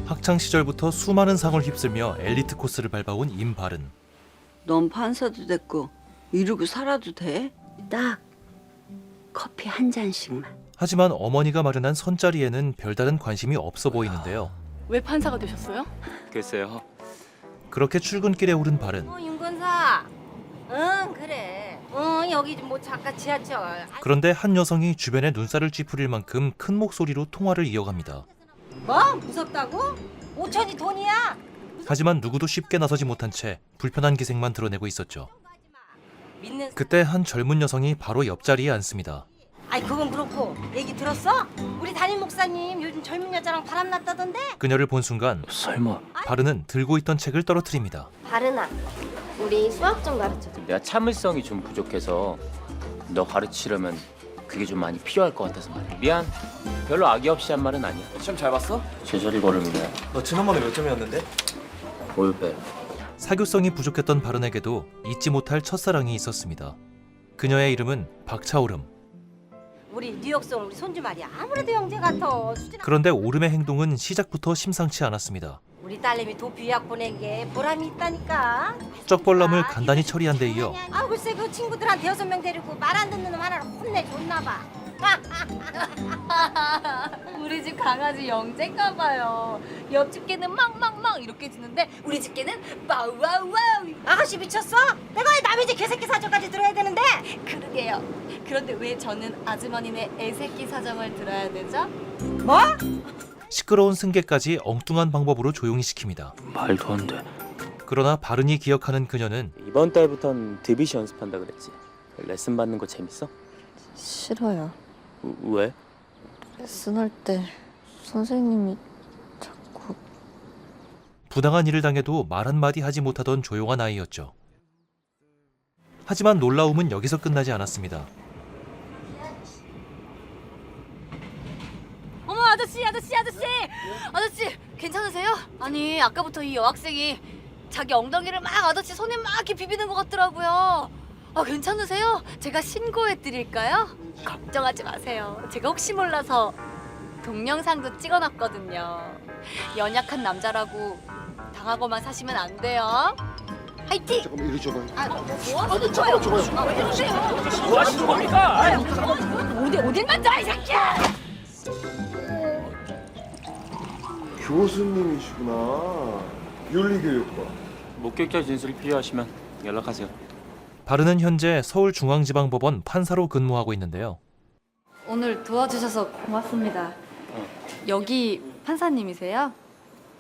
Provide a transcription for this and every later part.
학창 시절부터 수많은 상을 휩쓸며 엘리트 코스를 밟아온 임바른. 넌 판사도 됐고 이러고 살아도 돼? 딱 커피 한 잔씩만. 하지만 어머니가 마련한 선자리에는 별다른 관심이 없어 보이는데요. 왜 판사가 되셨어요? 글쎄요. 그렇게 출근길에 오른 바른. 윤건사. 응 그래. 여기 뭐 잠깐 지하철. 그런데 한 여성이 주변에 눈살을 찌푸릴 만큼 큰 목소리로 통화를 이어갑니다. 뭐? 무섭다고? 5천이 돈이야. 하지만 누구도 쉽게 나서지 못한 채 불편한 기색만 드러내고 있었죠. 믿는. 그때 한 젊은 여성이 바로 옆자리에 앉습니다. 아이 그건 그렇고 얘기 들었어? 우리 담임 목사님 요즘 젊은 여자랑 바람 났다던데? 그녀를 본 순간 설마. 바른은 들고 있던 책을 떨어뜨립니다. 바른아, 우리 수학 좀 가르쳐줘. 내가 참을성이 좀 부족해서 너 가르치려면 그게 좀 많이 필요할 것 같아서 말이야. 미안. 별로 악의 없이 한 말은 아니야. 시험 잘 봤어? 제자리 걸음이네. 너 지난번에 몇 점이었는데? 올빼. 사교성이 부족했던 바른에게도 잊지 못할 첫사랑이 있었습니다. 그녀의 이름은 박차오름. 우리 뉴욕송 우리 손주 말이야. 아무래도 형제 같아. 수진아. 그런데 오름의 행동은 시작부터 심상치 않았습니다. 우리 딸내미 도피 유학 보낸 게 보람이 있다니까. 쩍벌남을 간단히 처리한 데 이어 아 글쎄 그 친구들한테 6명 데리고 말 안 듣는 놈 하나를 혼내줬나 봐. 우리 집 강아지 영재인가 봐요. 옆집 개는 망망망 이렇게 짖는데 우리 집 개는 빠우와우와우. 아가씨 미쳤어? 내가 왜 남의 집 개새끼 사정까지 들어야 되는데? 그러게요. 그런데 왜 저는 아주머니네 애새끼 사정을 들어야 되죠? 뭐? 시끄러운 승객까지 엉뚱한 방법으로 조용히 시킵니다. 말도 안 돼. 그러나 바른이 기억하는 그녀는 이번 달부턴 드빗이 연습한다 그랬지. 레슨 받는 거 재밌어? 싫어요. 왜? 레슨할 때 선생님이 자꾸 부당한 일을 당해도 말 한마디 하지 못하던 조용한 아이였죠. 하지만 놀라움은 여기서 끝나지 않았습니다. 어머 아저씨 괜찮으세요? 아니 아까부터 이 여학생이 자기 엉덩이를 막 아저씨 손에 막 이렇게 비비는 것 같더라고요. 아 괜찮으세요? 제가 신고해 드릴까요? 걱정하지 마세요. 제가 혹시 몰라서 동영상도 찍어놨거든요. 연약한 남자라고 당하고만 사시면 안 돼요. 화이팅! 잠깐만 이리 줘봐. 뭐 하시는 거예요? 아, 왜 그러세요? 뭐 하시는 겁니까? 어딜 만져 이 새끼야! 교수님이시구나. 윤리교육과. 목격자 진술이 필요하시면 연락하세요. 바른은 현재 서울중앙지방법원 판사로 근무하고 있는데요. 오늘 도와주셔서 고맙습니다. 여기 판사님이세요?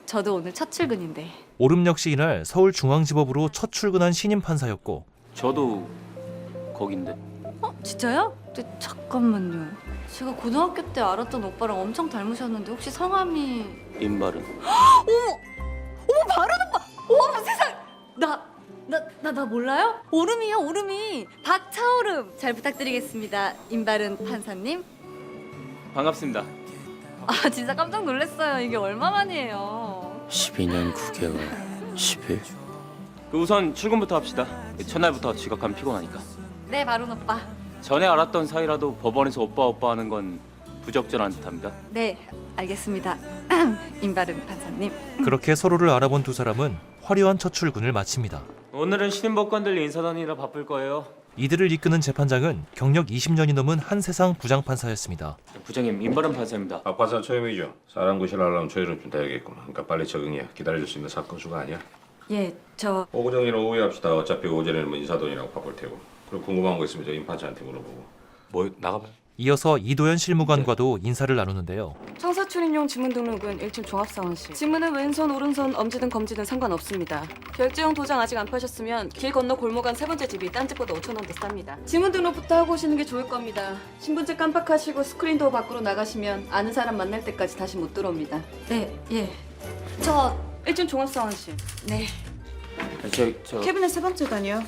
저도 오늘 첫 출근인데. 오름 역시 이날 서울중앙지법으로 첫 출근한 신임 판사였고 저도 거긴데. 진짜요? 근데 잠깐만요. 제가 고등학교 때 알았던 오빠랑 엄청 닮으셨는데 혹시 성함이... 임바른. 어머 바른 오빠! 어머 세상! 나 몰라요? 오름이요 오름이. 박차오름. 잘 부탁드리겠습니다. 임바른 판사님. 반갑습니다. 아 진짜 깜짝 놀랐어요. 이게 얼마만이에요? 12년 9개월 10일. 우선 출근부터 합시다. 첫날부터 지각하면 피곤하니까. 네 바른 오빠. 전에 알았던 사이라도 법원에서 오빠 하는 건 부적절한 듯합니다. 네 알겠습니다. 임바른 판사님. 그렇게 서로를 알아본 두 사람은 화려한 첫 출근을 마칩니다. 오늘은 신임법관들 인사단이라 바쁠 거예요. 이들을 이끄는 재판장은 경력 20년이 넘은 한세상 부장판사였습니다. 부장님 임바른 판사입니다. 박 판사 처음이죠. 사람 구실하려면 처리를 좀 돼야겠구나. 그러니까 빨리 적응해. 기다려줄 수 있는 사건 수가 아니야. 예 저... 오후 정리는 오후에 합시다. 어차피 오전에는 뭐 인사동이라고 바쁠 테고. 그리고 궁금한 거 있으면 저 임 판사한테 물어보고. 뭐 나가봐요. 이어서 이도현 실무관과도 인사를 나누는데요. 청사 출입용 지문 등록은 1층 종합사원실. 지문은 왼손, 오른손, 엄지든 검지든 상관없습니다. 결제용 도장 아직 안 파셨으면 길 건너 골목 안 세 번째 집이 딴 집보다 5,000원 더 쌉니다. 지문 등록부터 하고 오시는 게 좋을 겁니다. 신분증 깜빡하시고 스크린도어 밖으로 나가시면 아는 사람 만날 때까지 다시 못 들어옵니다. 네 예. 저... 1층 종합사원실. 네. 저... 캐비넷 세 번째 단이요.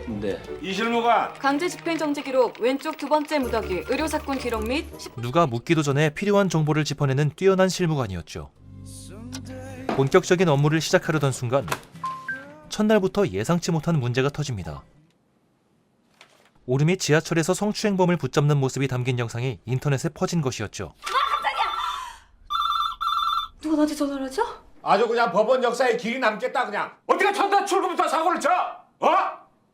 네. 이실무관! 강제 집행정지 기록, 왼쪽 두 번째 무더기, 의료사건 기록 및 누가 묻기도 전에 필요한 정보를 짚어내는 뛰어난 실무관이었죠. 본격적인 업무를 시작하려던 순간 첫날부터 예상치 못한 문제가 터집니다. 오름이 지하철에서 성추행범을 붙잡는 모습이 담긴 영상이 인터넷에 퍼진 것이었죠. 누가 나한테 전화를 하죠? 아주 그냥 법원 역사에 길이 남겠다 그냥. 어떻게 첫날 출근부터 사고를 쳐?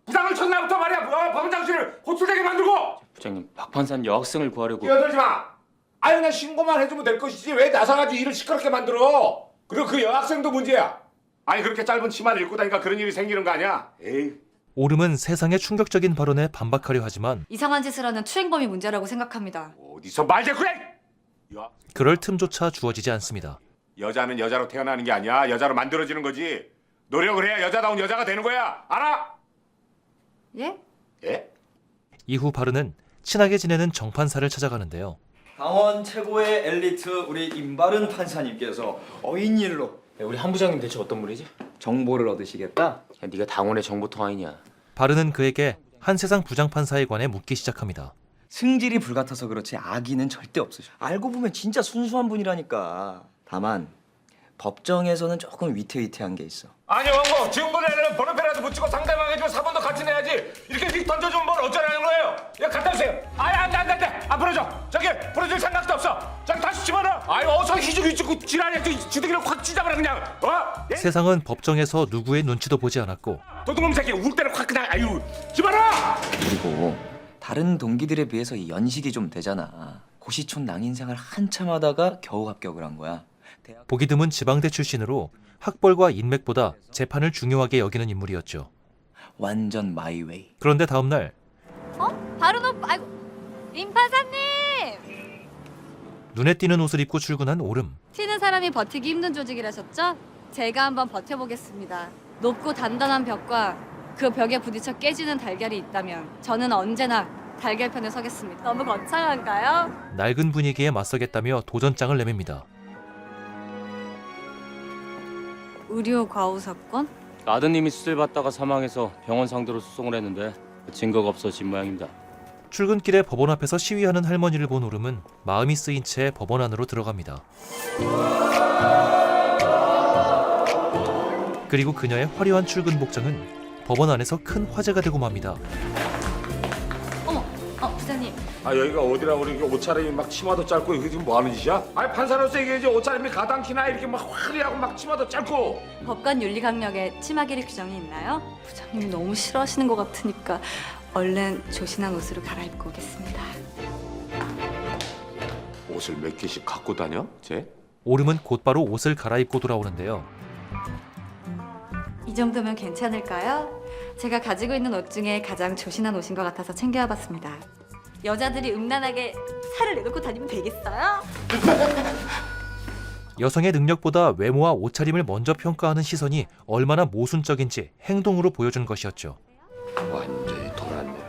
부장을 첫날부터 말이야 법원장실을 호출되게 만들고. 부장님, 박 판사는 여학생을 구하려고. 끼어들지 마. 아유 그냥 신고만 해주면 될 것이지 왜 나서가지고 일을 시끄럽게 만들어. 그리고 그 여학생도 문제야. 아니 그렇게 짧은 치마를 입고 다니까 그런 일이 생기는 거 아니야? 에이. 오름은 세상의 충격적인 발언에 반박하려 하지만 이상한 짓을 하는 추행범이 문제라고 생각합니다. 어디서 말대꾸해? 그럴 틈조차 주어지지 않습니다. 여자는 여자로 태어나는 게 아니야. 여자로 만들어지는 거지. 노력을 해야 여자다운 여자가 되는 거야. 알아? 예? 예? 이후 바르는 친하게 지내는 정 판사를 찾아가는데요. 강원 최고의 엘리트 우리 임바른 판사님께서 어인일로 우리 한 부장님 대체 어떤 분이지? 정보를 얻으시겠다. 야, 네가 당원의 정보통화인이야. 바르는 그에게 한세상 부장 판사에 관해 묻기 시작합니다. 승질이 불같아서 그렇지 악의는 절대 없으셔. 알고 보면 진짜 순수한 분이라니까. 다만 법정에서는 조금 위태위태한 게 있어. 아니 왕고 지금보다는 번호표라도 붙이고 상대방해주고 사본도 같이 내야지. 이렇게 휙 던져주면 뭘 어쩌라는 거예요? 야 갖다 주세요. 아예 안돼 앞으로 줘. 저기 부러질 생각도 없어. 저기 다시 집어넣어. 아유 어서 희죽이 죽고 지랄이야. 주둥이를 확 찢어버려 그냥. 예? 세상은 법정에서 누구의 눈치도 보지 않았고 도둑놈 새끼 울 때는 확 그냥 아유 집어넣어. 그리고 다른 동기들에 비해서 이 연식이 좀 되잖아. 고시촌 낭인 생활 한참 하다가 겨우 합격을 한 거야. 보기 드문 지방대 출신으로 학벌과 인맥보다 재판을 중요하게 여기는 인물이었죠. 완전 마이웨이. 그런데 다음 날 바른 오빠, 아이고, 임 판사님! 눈에 띄는 옷을 입고 출근한 오름. 튀는 사람이 버티기 힘든 조직이라셨죠? 제가 한번 버텨보겠습니다. 높고 단단한 벽과 그 벽에 부딪혀 깨지는 달걀이 있다면 저는 언제나 달걀 편에 서겠습니다. 너무 거창한가요? 낡은 분위기에 맞서겠다며 도전장을 내밉니다. 의료 과오 사건? 아드님이 수술 받다가 사망해서 병원 상대로 소송을 했는데 증거가 없어진 모양입니다. 출근길에 법원 앞에서 시위하는 할머니를 본 오름은 마음이 쓰인 채 법원 안으로 들어갑니다. 그리고 그녀의 화려한 출근 복장은 법원 안에서 큰 화제가 되고 맙니다. 부장님. 아 여기가 어디라고 이렇게 옷차림이 막 치마도 짧고 이게 지금 뭐 하는 짓이야? 아니 판사로서 이게 이제 옷차림이 가당키나 이렇게 막 화려하고 막 치마도 짧고. 법관 윤리 강령에 치마 길이 규정이 있나요? 부장님이 너무 싫어하시는 것 같으니까 얼른 조신한 옷으로 갈아입고 오겠습니다. 옷을 몇 개씩 갖고 다녀? 쟤? 오름은 곧바로 옷을 갈아입고 돌아오는데요. 이 정도면 괜찮을까요? 제가 가지고 있는 옷 중에 가장 조신한 옷인 것 같아서 챙겨와봤습니다. 여자들이 음란하게 살을 내놓고 다니면 되겠어요? 여성의 능력보다 외모와 옷차림을 먼저 평가하는 시선이 얼마나 모순적인지 행동으로 보여준 것이었죠. 완전히 돌았네.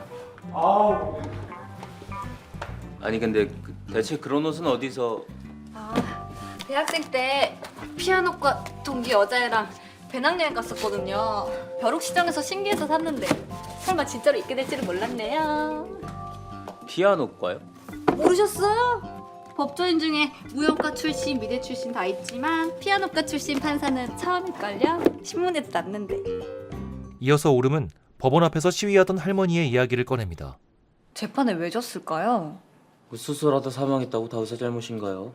아니 근데 대체 그런 옷은 어디서? 대학생 때 피아노과 동기 여자애랑 배낭여행 갔었거든요. 벼룩시장에서 신기해서 샀는데 설마 진짜로 입게 될지는 몰랐네요. 피아노과요? 모르셨어요? 법조인 중에 무용과 출신, 미대 출신 다 있지만 피아노과 출신 판사는 처음일걸요? 신문에도 났는데. 이어서 오름은 법원 앞에서 시위하던 할머니의 이야기를 꺼냅니다. 재판에 왜 졌을까요? 그 수술하다 사망했다고 다 의사 잘못인가요?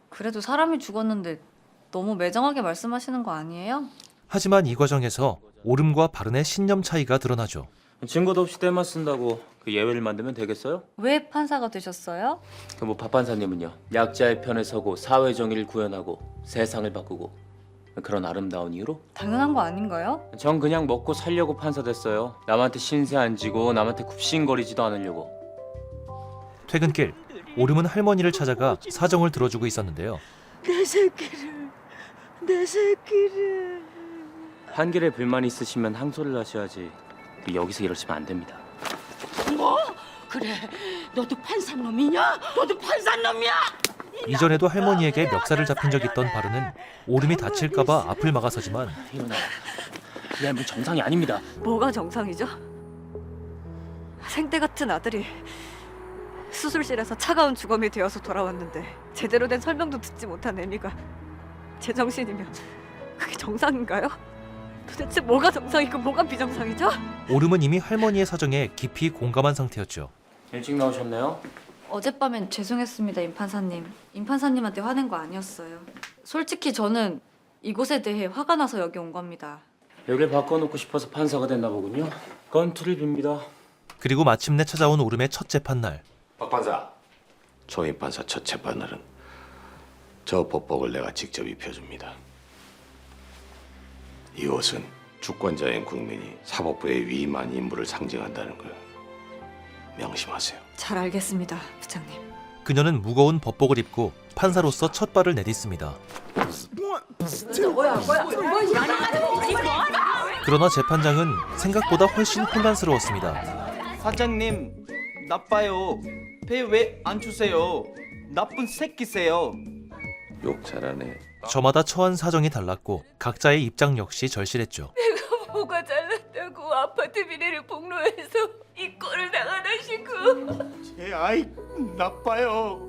그래도 사람이 죽었는데 너무 매정하게 말씀하시는 거 아니에요? 하지만 이 과정에서 오름과 바른의 신념 차이가 드러나죠. 증거도 없이 때만 쓴다고 그 예외를 만들면 되겠어요? 왜 판사가 되셨어요? 그 뭐 박 판사님은요? 약자의 편에 서고 사회 정의를 구현하고 세상을 바꾸고 그런 아름다운 이유로? 당연한 거 아닌가요? 전 그냥 먹고 살려고 판사 됐어요. 남한테 신세 안 지고 남한테 굽신거리지도 않으려고. 퇴근길 오름은 할머니를 찾아가 사정을 들어주고 있었는데요. 내 새끼를. 판결에 불만이 있으시면 항소를 하셔야지. 여기서 이러시면 안 됩니다. 뭐? 그래, 너도 판사놈이냐? 너도 판사놈이야? 이전에도 할머니에게 멱살을 잡힌 적 있던 바른은 오름이 다칠까봐 앞을 막아서지만 일어나. 이 뭐 정상이 아닙니다. 뭐가 정상이죠? 생때 같은 아들이 수술실에서 차가운 주검이 되어서 돌아왔는데 제대로 된 설명도 듣지 못한 애미가 제정신이면 그게 정상인가요? 도대체 뭐가 정상이고 뭐가 비정상이죠? 오름은 이미 할머니의 사정에 깊이 공감한 상태였죠. 일찍 나오셨네요. 어젯밤엔 죄송했습니다, 임 판사님. 임 판사님한테 화낸 거 아니었어요. 솔직히 저는 이곳에 대해 화가 나서 여기 온 겁니다. 여길 바꿔놓고 싶어서 판사가 됐나 보군요. 건투를 빕니다. 그리고 마침내 찾아온 오름의 첫 재판날. 박 판사, 초임 판사 첫 재판날은 저 법복을 내가 직접 입혀줍니다. 이 옷은 주권자인 국민이 사법부의 위임한 인물을 상징한다는 걸 명심하세요. 잘 알겠습니다, 부장님. 그녀는 무거운 법복을 입고 판사로서 첫 발을 내딛습니다. 그러나 재판장은 생각보다 훨씬 혼란스러웠습니다. 사장님 나빠요. 배 왜 안 주세요? 나쁜 새끼세요. 욕 잘하네. 저마다 처한 사정이 달랐고 각자의 입장 역시 절실했죠. 뭐가 잘났다고 아파트 비례를 폭로해서 이 꼴을 당하나 싶고. 제 아이 나빠요.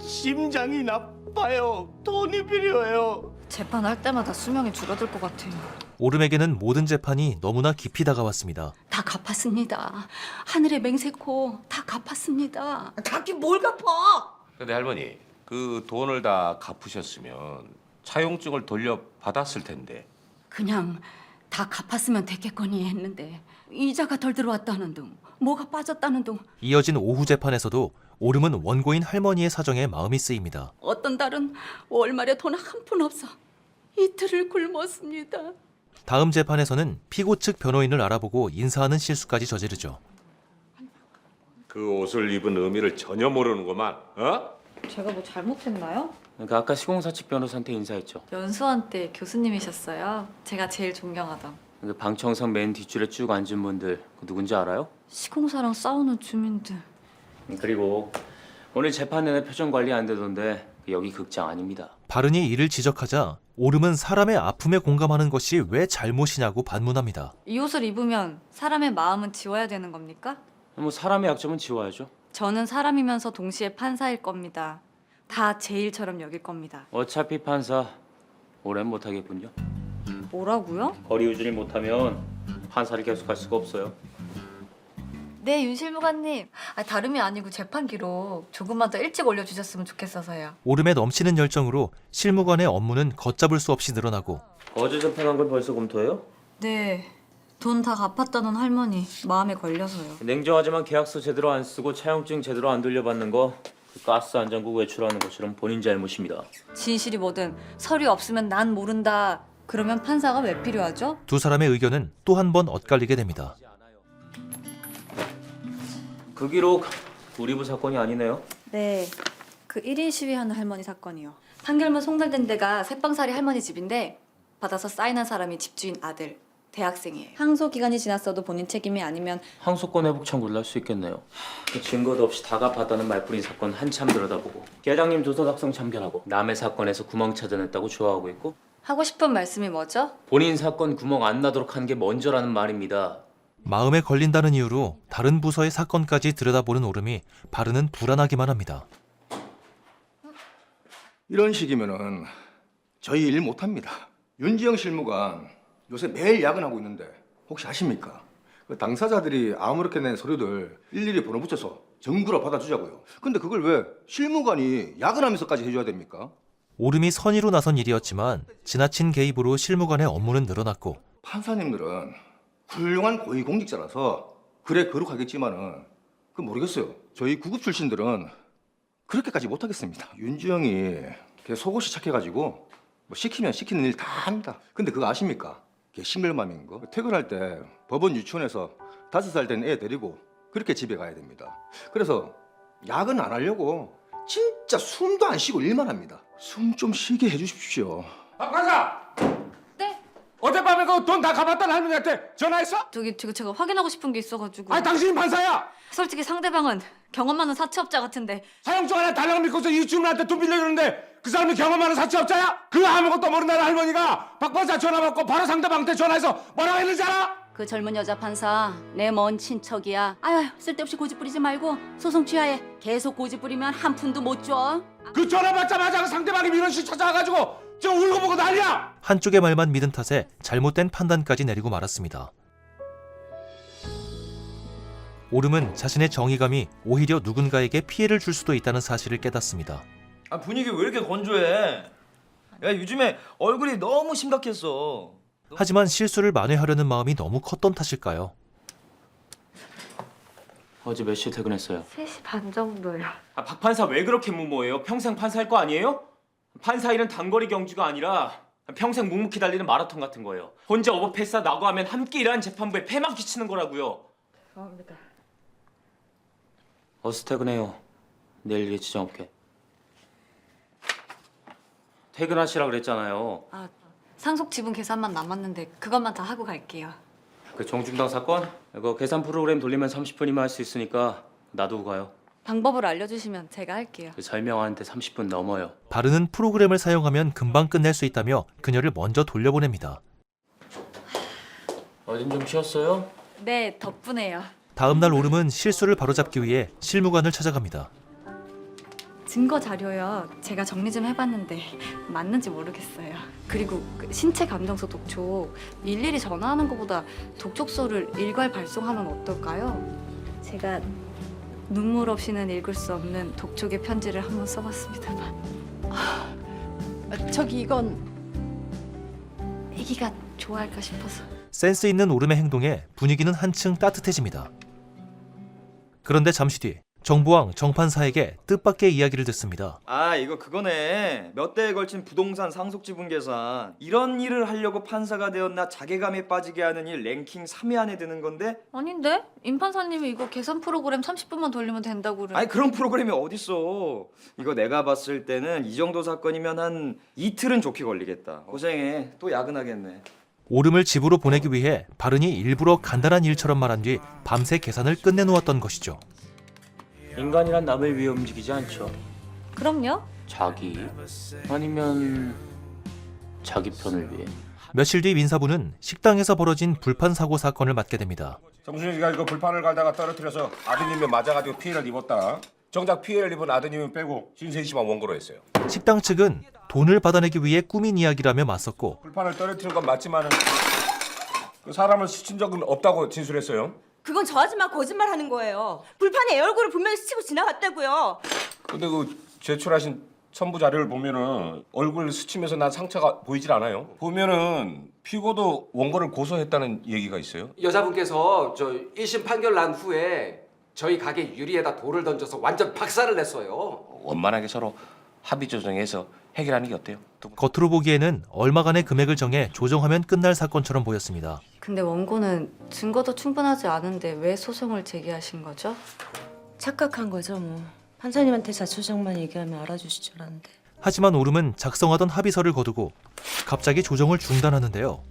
심장이 나빠요. 돈이 필요해요. 재판할 때마다 수명이 줄어들 것 같아요. 오름에게는 모든 재판이 너무나 깊이 다가왔습니다. 다 갚았습니다. 하늘의 맹세코 다 갚았습니다. 갚긴 뭘 갚아? 근데 할머니, 그 돈을 다 갚으셨으면 차용증을 돌려받았을 텐데. 그냥 다 갚았으면 됐겠거니 했는데 이자가 덜 들어왔다는 둥, 뭐가 빠졌다는 둥, 이어진 오후 재판에서도 오름은 원고인 할머니의 사정에 마음이 쓰입니다. 어떤 달은 월말에 돈 한 푼 없어 이틀을 굶었습니다. 다음 재판에서는 피고 측 변호인을 알아보고 인사하는 실수까지 저지르죠. 그 옷을 입은 의미를 전혀 모르는구만. 어? 제가 뭐 잘못했나요? 그러니까 아까 시공사 측 변호사한테 인사했죠. 연수원 때 교수님이셨어요. 제가 제일 존경하던. 그 방청석 맨 뒷줄에 쭉 앉은 분들 그 누군지 알아요? 시공사랑 싸우는 주민들. 그리고 오늘 재판 내내 표정 관리 안 되던데 여기 극장 아닙니다. 바른이 이를 지적하자 오름은 사람의 아픔에 공감하는 것이 왜 잘못이냐고 반문합니다. 이 옷을 입으면 사람의 마음은 지워야 되는 겁니까? 뭐 사람의 약점은 지워야죠. 저는 사람이면서 동시에 판사일 겁니다. 다 제 일처럼 여길 겁니다. 어차피 판사 오랜 못하겠군요. 뭐라고요? 거리 유지를 못하면 판사를 계속할 수가 없어요. 네, 윤실무관님. 다름이 아니고 재판 기록 조금만 더 일찍 올려주셨으면 좋겠어서요. 오름에 넘치는 열정으로 실무관의 업무는 걷잡을 수 없이 늘어나고 어제 접근한 걸 벌써 검토해요? 네, 돈 다 갚았다는 할머니 마음에 걸려서요. 냉정하지만 계약서 제대로 안 쓰고 차용증 제대로 안 돌려받는 거 그 가스 안전국 외출하는 것처럼 본인 잘못입니다. 진실이 뭐든 서류 없으면 난 모른다. 그러면 판사가 왜 필요하죠? 두 사람의 의견은 또 한 번 엇갈리게 됩니다. 그 기록 우리 부 사건이 아니네요. 네, 그 1인 시위하는 할머니 사건이요. 판결문 송달된 데가 새빵살이 할머니 집인데 받아서 사인한 사람이 집주인 아들, 대학생이에요. 항소 기간이 지났어도 본인 책임이 아니면 항소권 회복 청구를 할 수 있겠네요. 그 증거도 없이 다 갚았다는 말뿐인 사건 한참 들여다보고 계장님 도서 작성 참견하고 남의 사건에서 구멍 찾아냈다고 좋아하고 있고 하고 싶은 말씀이 뭐죠? 본인 사건 구멍 안 나도록 하는 게 먼저라는 말입니다. 마음에 걸린다는 이유로 다른 부서의 사건까지 들여다보는 오름이 바른은 불안하기만 합니다. 이런 식이면은 저희 일 못합니다. 윤지영 실무관 요새 매일 야근하고 있는데 혹시 아십니까? 그 당사자들이 아무렇게 낸 서류들 일일이 번호 붙여서 정부로 받아주자고요. 근데 그걸 왜 실무관이 야근하면서까지 해줘야 됩니까? 오름이 선의로 나선 일이었지만 지나친 개입으로 실무관의 업무는 늘어났고 판사님들은 훌륭한 고위공직자라서 그래 거룩하겠지만은 그 모르겠어요. 저희 구급 출신들은 그렇게까지 못하겠습니다. 윤지영이 걔 속옷이 착해가지고 뭐 시키면 시키는 일 다 합니다. 근데 그거 아십니까? 걔 싱글맘인 거. 퇴근할 때 법원 유치원에서 5살 된 애 데리고 그렇게 집에 가야 됩니다. 그래서 야근 안 하려고 진짜 숨도 안 쉬고 일만 합니다. 숨 좀 쉬게 해주십시오. 박 판사! 네? 어젯밤에 그 돈 다 갚았다는 할머니한테 전화했어? 제가 확인하고 싶은 게 있어가지고. 아니 당신이 판사야! 솔직히 상대방은 경험 많은 사채업자 같은데. 사용증 하나 달라고 믿고서 이 주민한테 돈 빌려주는데 그 사람이 경험 많은 사채업자야? 그 아무것도 모른다는 할머니가 박 판사 전화 받고 바로 상대방한테 전화해서 뭐라고 했는지 알아? 그 젊은 여자 판사 내 먼 친척이야. 아유 쓸데없이 고집 부리지 말고 소송 취하해. 계속 고집 부리면 한 푼도 못 줘. 그 전화 받자마자 그 상대방이 민원실 찾아와가지고 저 울고 보고 난리야! 한쪽의 말만 믿은 탓에 잘못된 판단까지 내리고 말았습니다. 오름은 자신의 정의감이 오히려 누군가에게 피해를 줄 수도 있다는 사실을 깨닫습니다. 분위기 왜 이렇게 건조해? 야, 요즘에 얼굴이 너무 심각했어. 하지만 실수를 만회하려는 마음이 너무 컸던 탓일까요? 어제 몇 시에 퇴근했어요? 3시 반 정도요. 아, 박 판사 왜 그렇게 무모해요? 평생 판사할 거 아니에요? 판사 일은 단거리 경주가 아니라 평생 묵묵히 달리는 마라톤 같은 거예요. 혼자 오버페이스하고 하면 함께 일하는 재판부에 패만 끼치는 거라고요. 죄송합니다. 어서 퇴근해요. 내일 일에 지장 없게. 퇴근하시라 그랬잖아요. 아, 상속 지분 계산만 남았는데 그것만 다 하고 갈게요. 그 정중당 사건? 이거 계산 프로그램 돌리면 30분이면 할 수 있으니까 놔두고 가요. 방법을 알려주시면 제가 할게요. 그 설명하는데 30분 넘어요. 바르는 프로그램을 사용하면 금방 끝낼 수 있다며 그녀를 먼저 돌려보냅니다. 어딘 좀 쉬었어요? 네, 덕분에요. 다음 날 오름은 실수를 바로잡기 위해 실무관을 찾아갑니다. 증거 자료요. 제가 정리 좀 해봤는데 맞는지 모르겠어요. 그리고 그 신체 감정서 독촉 일일이 전화하는 것보다 독촉서를 일괄 발송하면 어떨까요? 제가 눈물 없이는 읽을 수 없는 독촉의 편지를 한번 써봤습니다만. 저기 이건 애기가 좋아할까 싶어서. 센스 있는 오름의 행동에 분위기는 한층 따뜻해집니다. 그런데 잠시 뒤 정보왕 정판사에게 뜻밖의 이야기를 듣습니다. 아, 이거 그거네. 몇 대에 걸친 부동산 상속 지분 계산. 이런 일을 하려고 판사가 되었나 자괴감에 빠지게 하는 일 랭킹 3위 안에 드는 건데? 아닌데? 임 판사님이 이거 계산 프로그램 30분만 돌리면 된다고 그래. 아니, 그런 프로그램이 어딨어. 이거 내가 봤을 때는 이 정도 사건이면 한 이틀은 좋게 걸리겠다. 고생해. 또 야근하겠네. 오름을 집으로 보내기 위해 바른이 일부러 간단한 일처럼 말한 뒤 밤새 계산을 끝내놓았던 것이죠. 인간이란 남을 위해 움직이지 않죠. 그럼요. 자기 아니면 자기 편을 위해. 며칠 뒤 민사부는 식당에서 벌어진 불판 사고 사건을 맡게 됩니다. 정순이 씨가 이거 불판을 갈다가 떨어뜨려서 아드님이 맞아가지고 피해를 입었다. 정작 피해를 입은 아드님은 빼고 신세희 씨만 원고로 했어요. 식당 측은 돈을 받아내기 위해 꾸민 이야기라며 맞섰고 불판을 떨어뜨린 건 맞지만은 그 사람을 스친 적은 없다고 진술했어요. 그건 저 아줌마 거짓말하는 거예요. 불판에 애 얼굴을 분명히 스치고 지나갔다고요. 근데 그 제출하신 첨부 자료를 보면은 얼굴 스치면서 난 상처가 보이질 않아요. 보면은 피고도 원고를 고소했다는 얘기가 있어요. 여자분께서 저 1심 판결 난 후에 저희 가게 유리에다 돌을 던져서 완전 박살을 냈어요. 원만하게 서로 합의 조정해서 해결하는 게 어때요? 겉으로 보기에는 얼마간의 금액을 정해 조정하면 끝날 사건처럼 보였습니다. 근데 원고는 증거도 충분하지 않은데 왜 소송을 제기하신 거죠? 착각한 거죠 뭐. 판사님한테 자초정만 얘기하면 알아주실 줄 알았는데. 하지만 오름은 작성하던 합의서를 거두고 갑자기 조정을 중단하는데요.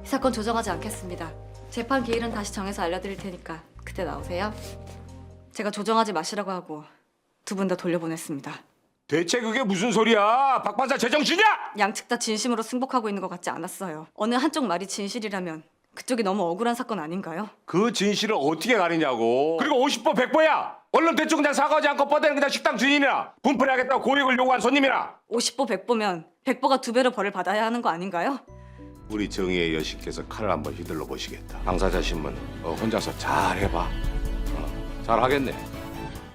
이 사건 조정하지 않겠습니다. 재판 기일은 다시 정해서 알려드릴 테니까 그때 나오세요. 제가 조정하지 마시라고 하고 두 분 다 돌려보냈습니다. 대체 그게 무슨 소리야? 박 판사 제정신이야? 양측 다 진심으로 승복하고 있는 것 같지 않았어요. 어느 한쪽 말이 진실이라면 그쪽이 너무 억울한 사건 아닌가요? 그 진실을 어떻게 가리냐고. 그리고 50보 100보야. 얼른 대충 그냥 사과하지 않고 뻗대는 그냥 식당 주인이나 분풀하겠다고 고액을 요구한 손님이나. 50보 100보면 100보가 2배로 벌을 받아야 하는 거 아닌가요? 우리 정의의 여신께서 칼을 한번 휘둘러 보시겠다. 당사자신문 혼자서 잘 해봐. 잘하겠네.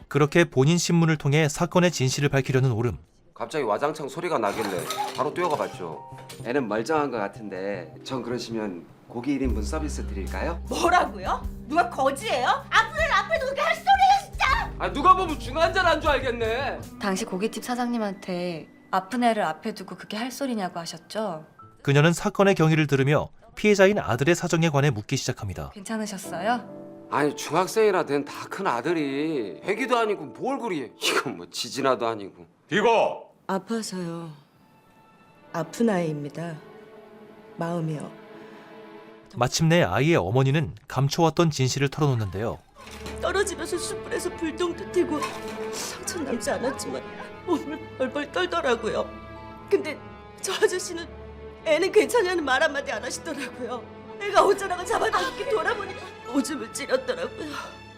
그렇게 본인 신문을 통해 사건의 진실을 밝히려는 오름. 갑자기 와장창 소리가 나길래 바로 뛰어가 봤죠. 애는 멀쩡한 것 같은데 전 그러시면 고기 1인분 서비스 드릴까요? 뭐라고요? 누가 거지예요? 앞에 누가 할 소리야 진짜! 아 누가 보면 중환자란 줄 알겠네. 당시 고깃집 사장님한테 아픈 애를 앞에 두고 그게 할 소리냐고 하셨죠? 그녀는 사건의 경위를 들으며 피해자인 아들의 사정에 관해 묻기 시작합니다. 괜찮으셨어요? 아니 중학생이라 된 다 큰 아들이 애기도 아니고 뭘 그리 이건 뭐 지진아도 아니고. 이거 아파서요. 아픈 아이입니다. 마음이요. 마침내 아이의 어머니는 감춰왔던 진실을 털어놓는데요. 떨어지면서 숯불에서 불똥도 튀고 상처는 남지 않았지만 몸을 벌벌 떨더라고요. 근데 저 아저씨는 애는 괜찮냐는 말 한마디 안 하시더라고요. 애가 어쩌다가 잡아당기게 돌아보니 오줌을 찌렸더라고요.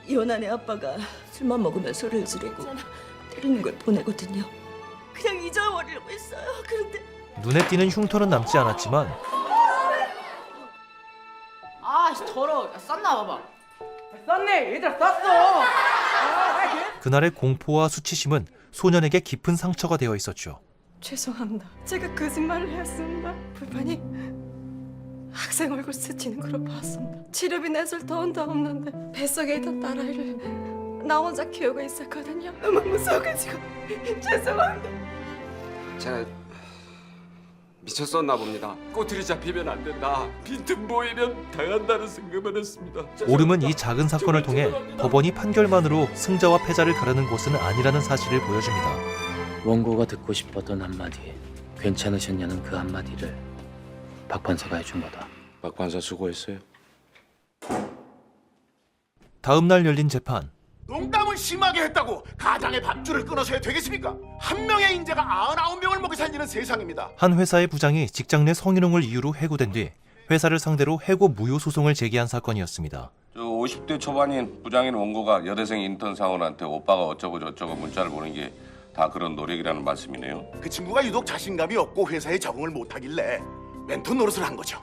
이혼한 애 아빠가 술만 먹으면 소리를 지르고 때리는 걸 보내거든요. 그냥 잊어버리려고 했어요. 그런데 눈에 띄는 흉터는 남지 않았지만 아 더러워. 쌌나 봐봐. 쌌네. 얘들아 쌌어. 그날의 공포와 수치심은 소년에게 깊은 상처가 되어 있었죠. 죄송합니다. 제가 거짓말을 했습니다. 불만이 학생 얼굴 스치는 걸 봤습니다. 치료비 냈을 돈도 없는데 뱃속에 있던 딸아이를 나 혼자 키우고 있었거든요. 너무 무서워가지고 죄송합니다. 제가 미쳤었나 봅니다. 꼬투리 잡히면 안 된다. 빈틈 보이면 당한다는 생각만 했습니다. 오름은 이 작은 사건을 통해 법원이 판결만으로 승자와 패자를 가르는 곳은 아니라는 사실을 보여줍니다. 원고가 듣고 싶었던 한마디, 괜찮으셨냐는 그 한마디를 박 판사가 해준 거다. 박 판사 수고했어요. 다음 날 열린 재판. 농담을 심하게 했다고 가장의 밥줄을 끊어서야 되겠습니까? 한 명의 인재가 99명을 먹여 살리는 세상입니다. 한 회사의 부장이 직장 내 성희롱을 이유로 해고된 뒤 회사를 상대로 해고 무효 소송을 제기한 사건이었습니다. 50대 초반인 부장인 원고가 여대생 인턴 사원한테 오빠가 어쩌고 저쩌고 문자를 보낸 게 다 그런 노력이라는 말씀이네요. 그 친구가 유독 자신감이 없고 회사에 적응을 못하길래 멘토 노릇을 한 거죠.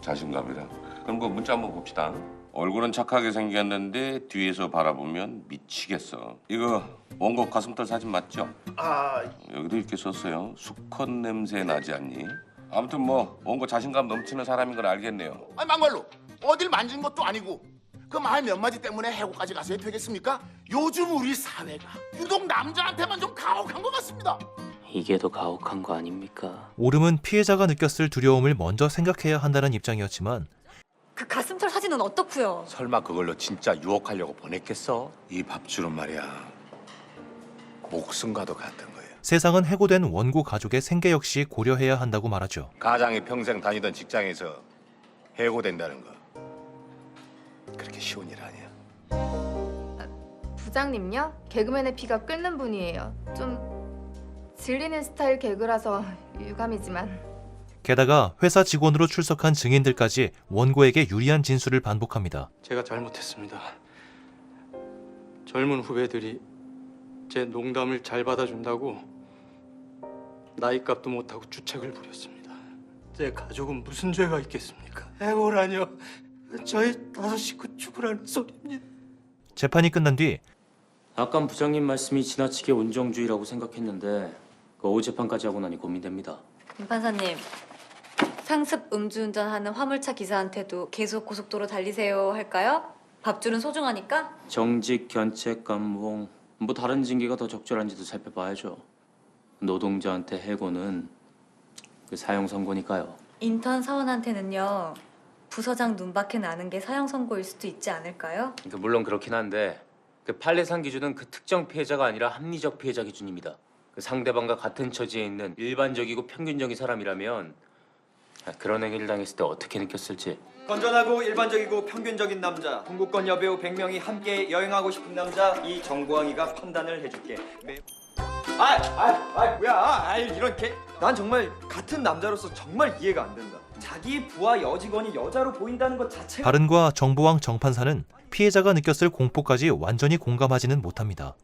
자신감이라. 그럼 그 문자 한번 봅시다. 얼굴은 착하게 생겼는데 뒤에서 바라보면 미치겠어. 이거 원고 가슴털 사진 맞죠? 여기도 이렇게 썼어요. 수컷 냄새 나지 않니? 아무튼 뭐 원고 자신감 넘치는 사람인 걸 알겠네요. 막말로 어딜 만진 것도 아니고 그 말 몇 마디 때문에 해고까지 가서야 되겠습니까? 요즘 우리 사회가 유독 남자한테만 좀 가혹한 것 같습니다. 이게 더 가혹한 거 아닙니까? 오름은 피해자가 느꼈을 두려움을 먼저 생각해야 한다는 입장이었지만 그 가슴털 사진은 어떻고요? 설마 그걸로 진짜 유혹하려고 보냈겠어? 이 밥줄은 말이야 목숨과도 같은 거예요. 세상은 해고된 원고 가족의 생계 역시 고려해야 한다고 말하죠. 가장이 평생 다니던 직장에서 해고된다는 거 그렇게 쉬운 일 아니야. 부장님요? 개그맨의 피가 끓는 분이에요. 좀 질리는 스타일 개그라서 유감이지만. 게다가 회사 직원으로 출석한 증인들까지 원고에게 유리한 진술을 반복합니다. 제가 잘못했습니다. 젊은 후배들이 제 농담을 잘 받아준다고 나이값도 못하고 주책을 부렸습니다. 제 가족은 무슨 죄가 있겠습니까? 해고라뇨. 저희 5 식구 죽으라는 소리입니다. 재판이 끝난 뒤 아까 부장님 말씀이 지나치게 온정주의라고 생각했는데 그 오후 재판까지 하고 나니 고민됩니다. 김 판사님, 상습 음주운전하는 화물차 기사한테도 계속 고속도로 달리세요 할까요? 밥줄은 소중하니까? 정직, 견책, 감봉 뭐 다른 징계가 더 적절한지도 살펴봐야죠. 노동자한테 해고는 그 사형 선고니까요. 인턴 사원한테는요, 부서장 눈밖에 나는 게 사형 선고일 수도 있지 않을까요? 물론 그렇긴 한데 그 판례상 기준은 그 특정 피해자가 아니라 합리적 피해자 기준입니다. 그 상대방과 같은 처지에 있는 일반적이고 평균적인 사람이라면 그런 행위를 당했을 때 어떻게 느꼈을지. 건전하고 일반적이고 평균적인 남자, 동구권 여배우 100명이 함께 여행하고 싶은 남자, 이 정보왕이가 판단을 해줄게. 뭐야? 이런 개. 난 정말 같은 남자로서 정말 이해가 안 된다. 자기 부하 여직원이 여자로 보인다는 것 자체가. 바른과 정보왕 정판사는 피해자가 느꼈을 공포까지 완전히 공감하지는 못합니다.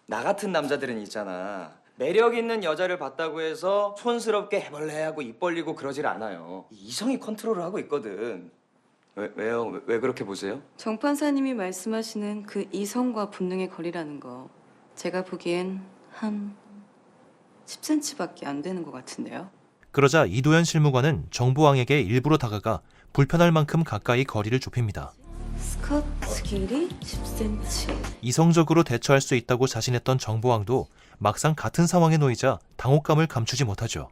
나 같은 남자들은 있잖아. 매력 있는 여자를 봤다고 해서 촌스럽게 해볼래 하고 입 벌리고 그러질 않아요. 이성이 컨트롤을 하고 있거든. 왜요? 왜 그렇게 보세요? 정 판사님이 말씀하시는 그 이성과 본능의 거리라는 거 제가 보기엔 한 10cm밖에 안 되는 것 같은데요. 그러자 이도현 실무관은 정보왕에게 일부러 다가가 불편할 만큼 가까이 거리를 좁힙니다. 스커트 길이 10cm. 이성적으로 대처할 수 있다고 자신했던 정보왕도 막상 같은 상황에 놓이자 당혹감을 감추지 못하죠.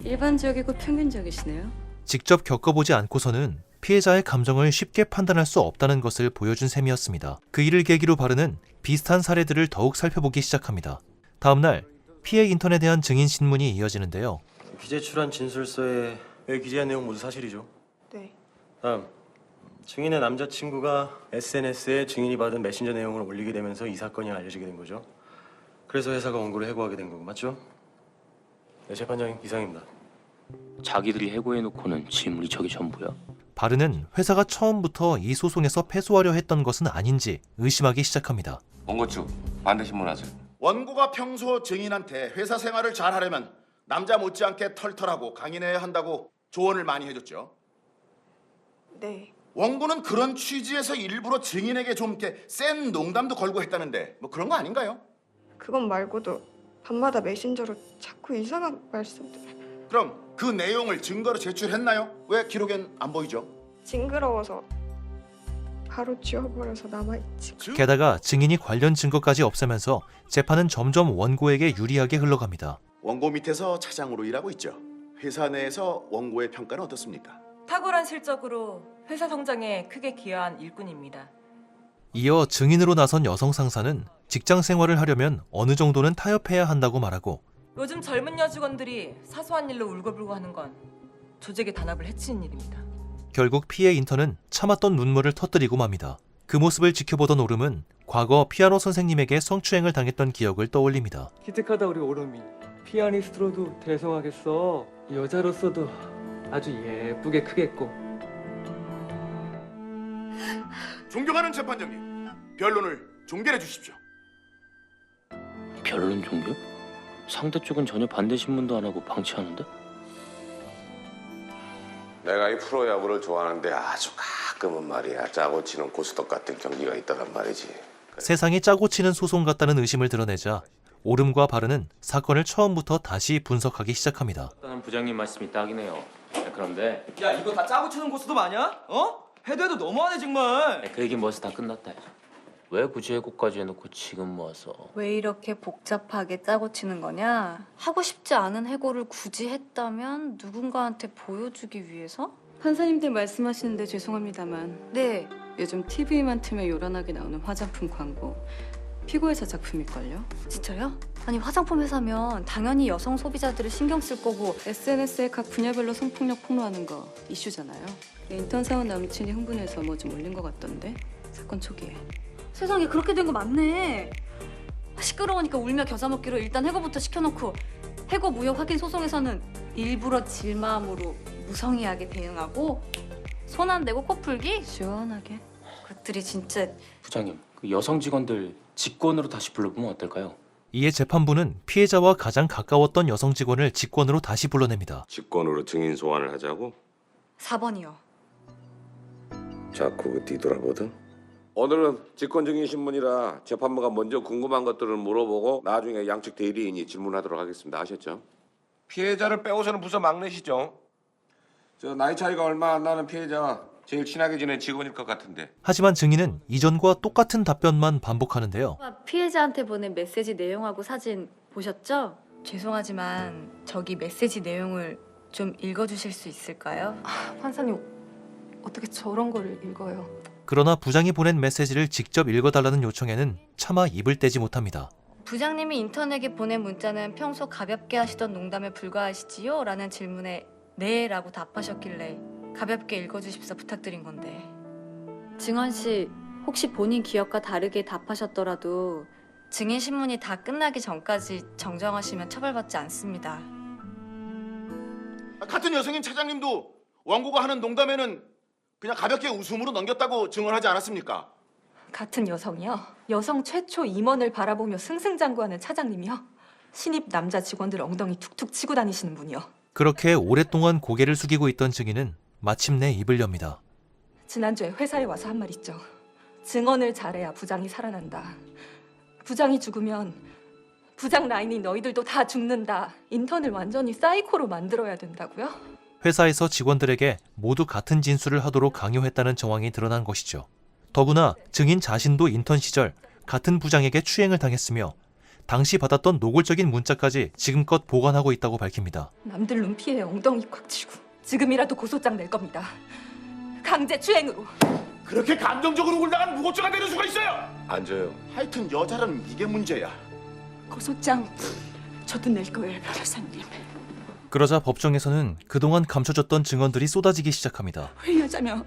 일반적이고 평균적이시네요. 직접 겪어보지 않고서는 피해자의 감정을 쉽게 판단할 수 없다는 것을 보여준 셈이었습니다. 그 일을 계기로 바르는 비슷한 사례들을 더욱 살펴보기 시작합니다. 다음 날 피해 인턴에 대한 증인 신문이 이어지는데요. 기재출한 진술서에 기재한 내용 모두 사실이죠? 네. 다음, 증인의 남자친구가 SNS에 증인이 받은 메신저 내용을 올리게 되면서 이 사건이 알려지게 된 거죠. 그래서 회사가 원고를 해고하게 된 거고, 맞죠? 네, 재판장님 이상입니다. 자기들이 해고해놓고는 지물이 저기 전부야. 바르는 회사가 처음부터 이 소송에서 패소하려 했던 것은 아닌지 의심하기 시작합니다. 원고 측 반대 신문하세요. 원고가 평소 증인한테 회사 생활을 잘하려면 남자 못지않게 털털하고 강인해야 한다고 조언을 많이 해줬죠. 네. 원고는 그런 취지에서 일부러 증인에게 좀 이렇게 센 농담도 걸고 했다는데 뭐 그런 거 아닌가요? 그건 말고도 밤마다 메신저로 자꾸 이상한 말씀들. 그럼 그 내용을 증거로 제출했나요? 왜 기록엔 안 보이죠? 징그러워서 바로 지워버려서 남아있지. 게다가 증인이 관련 증거까지 없애면서 재판은 점점 원고에게 유리하게 흘러갑니다. 원고 밑에서 차장으로 일하고 있죠. 회사 내에서 원고의 평가는 어떻습니까? 탁월한 실적으로 회사 성장에 크게 기여한 일꾼입니다. 이어 증인으로 나선 여성 상사는 직장 생활을 하려면 어느 정도는 타협해야 한다고 말하고 요즘 젊은 여직원들이 사소한 일로 울고불고 하는 건 조직의 단합을 해치는 일입니다. 결국 피해 인턴은 참았던 눈물을 터뜨리고 맙니다. 그 모습을 지켜보던 오름은 과거 피아노 선생님에게 성추행을 당했던 기억을 떠올립니다. 기특하다 우리 오름이. 피아니스트로도 대성하겠어. 여자로서도 아주 예쁘게 크겠고. 존경하는 재판장님, 변론을 종결해 주십시오. 변론 종교? 상대 쪽은 전혀 반대 신문도 안 하고 방치하는데? 내가 이 프로야구를 좋아하는데 아주 가끔은 말이야 짜고 치는 고스톱 같은 경기가 있다란 말이지. 세상에 짜고 치는 소송 같다는 의심을 드러내자 오름과 바르는 사건을 처음부터 다시 분석하기 시작합니다. 일단은 부장님 말씀이 딱이네요. 그런데 야 이거 다 짜고 치는 고스톱 아니야? 어? 해도 해도 너무하네 정말. 그 얘기는 벌써 다 끝났다. 왜 굳이 해고까지 해놓고 지금 모아서? 왜 이렇게 복잡하게 짜고 치는 거냐? 하고 싶지 않은 해고를 굳이 했다면 누군가한테 보여주기 위해서? 판사님들 말씀하시는데 죄송합니다만 네. 요즘 TV만 틀면 요란하게 나오는 화장품 광고 피고회사 작품일걸요? 진짜요? 아니 화장품 회사면 당연히 여성 소비자들을 신경 쓸 거고 SNS에 각 분야별로 성폭력 폭로하는 거 이슈잖아요. 인턴 사원 남친이 흥분해서 뭐 좀 올린 것 같던데 사건 초기에. 세상에 그렇게 된 거 맞네. 시끄러우니까 울며 겨자 먹기로 일단 해고부터 시켜놓고 해고 무효 확인 소송에서는 일부러 질마음으로 무성의하게 대응하고 손 안 대고 코 풀기? 시원하게. 그것들이 진짜 부장님, 그 여성 직원들 직권으로 다시 불러보면 어떨까요? 이에 재판부는 피해자와 가장 가까웠던 여성 직원을 직권으로 다시 불러냅니다. 직권으로 증인 소환을 하자고? 4번이요. 자꾸 뒤돌아보든? 오늘은 직권 증인 신문이라 재판부가 먼저 궁금한 것들을 물어보고 나중에 양측 대리인이 질문하도록 하겠습니다. 아셨죠? 피해자를 빼고서는 부서 막내시죠? 저 나이 차이가 얼마 안 나는 피해자와 제일 친하게 지낸 직원일 것 같은데. 하지만 증인은 이전과 똑같은 답변만 반복하는데요. 피해자한테 보낸 메시지 내용하고 사진 보셨죠? 죄송하지만 저기 메시지 내용을 좀 읽어주실 수 있을까요? 판사님 어떻게 저런 거를 읽어요? 그러나 부장이 보낸 메시지를 직접 읽어달라는 요청에는 차마 입을 떼지 못합니다. 부장님이 인턴에게 보낸 문자는 평소 가볍게 하시던 농담에 불과하시지요? 라는 질문에 네 라고 답하셨길래 가볍게 읽어주십사 부탁드린 건데 증언 씨 혹시 본인 기억과 다르게 답하셨더라도 증인 신문이 다 끝나기 전까지 정정하시면 처벌받지 않습니다. 같은 여성인 차장님도 원고가 하는 농담에는 그냥 가볍게 웃음으로 넘겼다고 증언하지 않았습니까? 같은 여성이요? 여성 최초 임원을 바라보며 승승장구하는 차장님이요? 신입 남자 직원들 엉덩이 툭툭 치고 다니시는 분이요? 그렇게 오랫동안 고개를 숙이고 있던 증인은 마침내 입을 엽니다. 지난주에 회사에 와서 한 말 있죠. 증언을 잘해야 부장이 살아난다. 부장이 죽으면 부장 라인인 너희들도 다 죽는다. 인턴을 완전히 사이코로 만들어야 된다고요? 회사에서 직원들에게 모두 같은 진술을 하도록 강요했다는 정황이 드러난 것이죠. 더구나 증인 자신도 인턴 시절 같은 부장에게 추행을 당했으며 당시 받았던 노골적인 문자까지 지금껏 보관하고 있다고 밝힙니다. 남들 눈피해 엉덩이 콱 쥐고 지금이라도 고소장 낼 겁니다. 강제 추행으로. 그렇게 감정적으로 울다간 무고죄가 되는 수가 있어요. 앉아요. 하여튼 여자라는 이게 문제야. 고소장 저도 낼 거예요, 변호사님. 그러자 법정에서는 그동안 감춰졌던 증언들이 쏟아지기 시작합니다. 회의하자며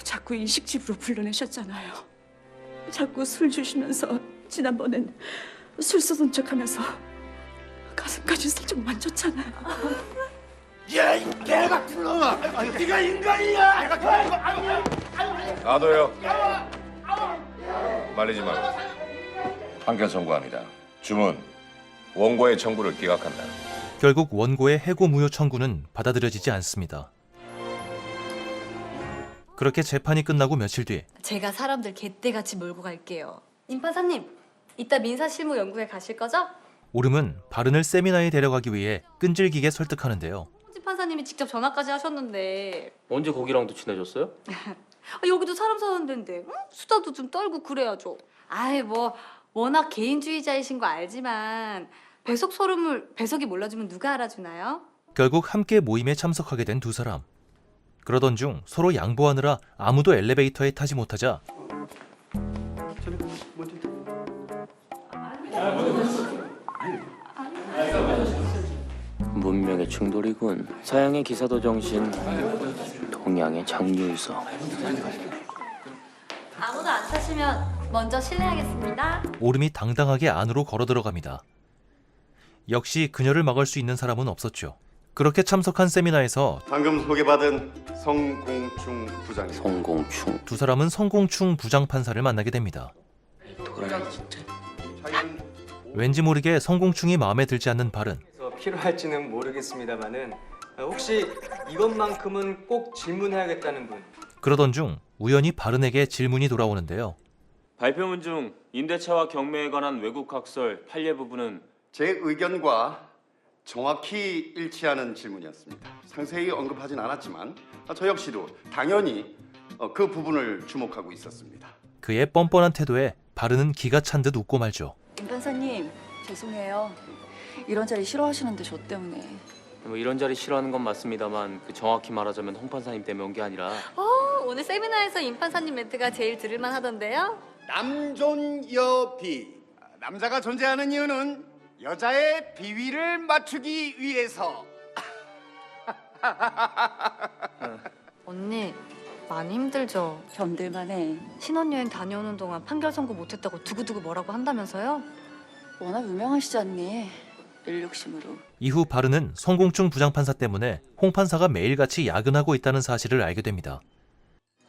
자꾸 일식집으로 불러내셨잖아요. 자꾸 술 주시면서 지난번엔 술 쏘던 척하면서 가슴까지 슬쩍 만졌잖아요. 야, 이 개 같은 놈아! 네가 인간이야! 놔둬요. 말리지 말고. 판결 선고합니다. 주문. 원고의 청구를 기각한다. 결국 원고의 해고 무효 청구는 받아들여지지 않습니다. 그렇게 재판이 끝나고 며칠 뒤 제가 사람들 개떼같이 몰고 갈게요. 임 판사님, 이따 민사실무 연구회 가실 거죠? 오름은 바른을 세미나에 데려가기 위해 끈질기게 설득하는데요. 홍지 판사님이 직접 전화까지 하셨는데 언제 거기랑도 친해졌어요? 여기도 사람 사는 데인데 응? 수다도 좀 떨고 그래야죠. 아이 뭐 워낙 개인주의자이신 거 알지만 배석 소름을 배석이 몰라주면 누가 알아주나요? 결국 함께 모임에 참석하게 된 두 사람. 그러던 중 서로 양보하느라 아무도 엘리베이터에 타지 못하자 문명의 충돌이군. 서양의 기사도 정신, 동양의 장유유서. 아무도 안 타시면 먼저 실례하겠습니다. 오름이 당당하게 안으로 걸어 들어갑니다. 역시 그녀를 막을 수 있는 사람은 없었죠. 그렇게 참석한 세미나에서 방금 소개받은 성공충 부장님. 성공충. 두 사람은 성공충 부장판사를 만나게 됩니다. 왠지 모르게 성공충이 마음에 들지 않는 발은 필요할지는 모르겠습니다만은 혹시 이것만큼은 꼭 질문해야겠다는 분. 그러던 중 우연히 바른에게 질문이 돌아오는데요. 발표문 중 임대차와 경매에 관한 외국 학설 판례 부분은 제 의견과 정확히 일치하는 질문이었습니다. 상세히 언급하진 않았지만 저 역시도 당연히 그 부분을 주목하고 있었습니다. 그의 뻔뻔한 태도에 바른은 기가 찬 듯 웃고 말죠. 임 판사님 죄송해요. 이런 자리 싫어하시는데 저 때문에. 뭐 이런 자리 싫어하는 건 맞습니다만 정확히 말하자면 홍 판사님 때문에 온 게 아니라 오늘 세미나에서 임 판사님 멘트가 제일 들을만 하던데요? 남존여비. 남자가 존재하는 이유는 여자의 비위를 맞추기 위해서. 언니 많이 힘들죠? 견딜만해. 신혼여행 다녀오는 동안 판결 선고 못했다고 두고두고 뭐라고 한다면서요? 워낙 유명하시지 않니? 일 욕심으로. 이후 바른은 성공충 부장판사 때문에 홍 판사가 매일같이 야근하고 있다는 사실을 알게 됩니다.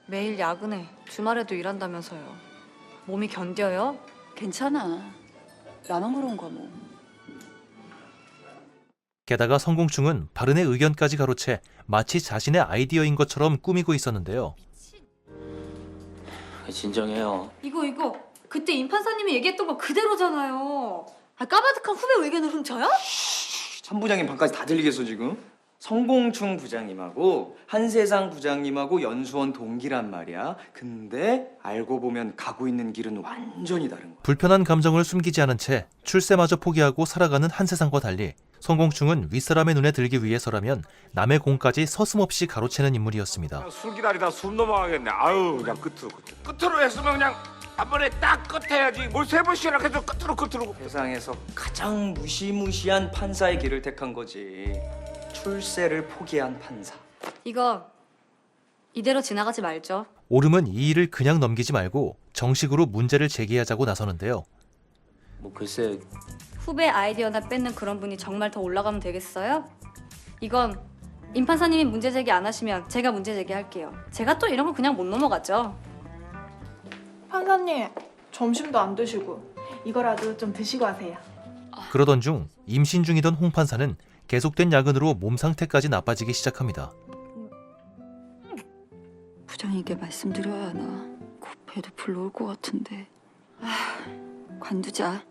매일 야근해. 주말에도 일한다면서요. 몸이 견뎌요? 괜찮아. 나만 그런가 뭐. 게다가 성공충은 바른의 의견까지 가로채 마치 자신의 아이디어인 것처럼 꾸미고 있었는데요. 진정해요. 이거 그때 임 판사님이 얘기했던 거 그대로잖아요. 까마득한 후배 의견을 훔쳐요? 천 부장님 방까지 다 들리겠어 지금? 성공충 부장님하고 한세상 부장님하고 연수원 동기란 말이야. 근데 알고 보면 가고 있는 길은 완전히 다른 거야. 불편한 감정을 숨기지 않은 채 출세마저 포기하고 살아가는 한세상과 달리 성공충은 윗사람의 눈에 들기 위해서라면 남의 공까지 서슴없이 가로채는 인물이었습니다. 술 기다리다 숨 넘어가겠네. 아유 그냥 끝으로 했으면 그냥 한 번에 딱 끝해야지. 뭘 세 번씩이나 계속 끝으로. 세상에서 가장 무시무시한 판사의 길을 택한 거지. 출세를 포기한 판사. 이거 이대로 지나가지 말죠. 오름은 이 일을 그냥 넘기지 말고 정식으로 문제를 제기하자고 나서는데요. 뭐 글쎄 후배 아이디어나 뺏는 그런 분이 정말 더 올라가면 되겠어요? 이건 임 판사님이 문제 제기 안 하시면 제가 문제 제기할게요. 제가 또 이런 거 그냥 못 넘어가죠. 판사님, 점심도 안 드시고 이거라도 좀 드시고 하세요. 그러던 중 임신 중이던 홍 판사는 계속된 야근으로 몸 상태까지 나빠지기 시작합니다. 부장에게 말씀드려야 하나. 곧 배도 불러올 것 같은데. 관두자.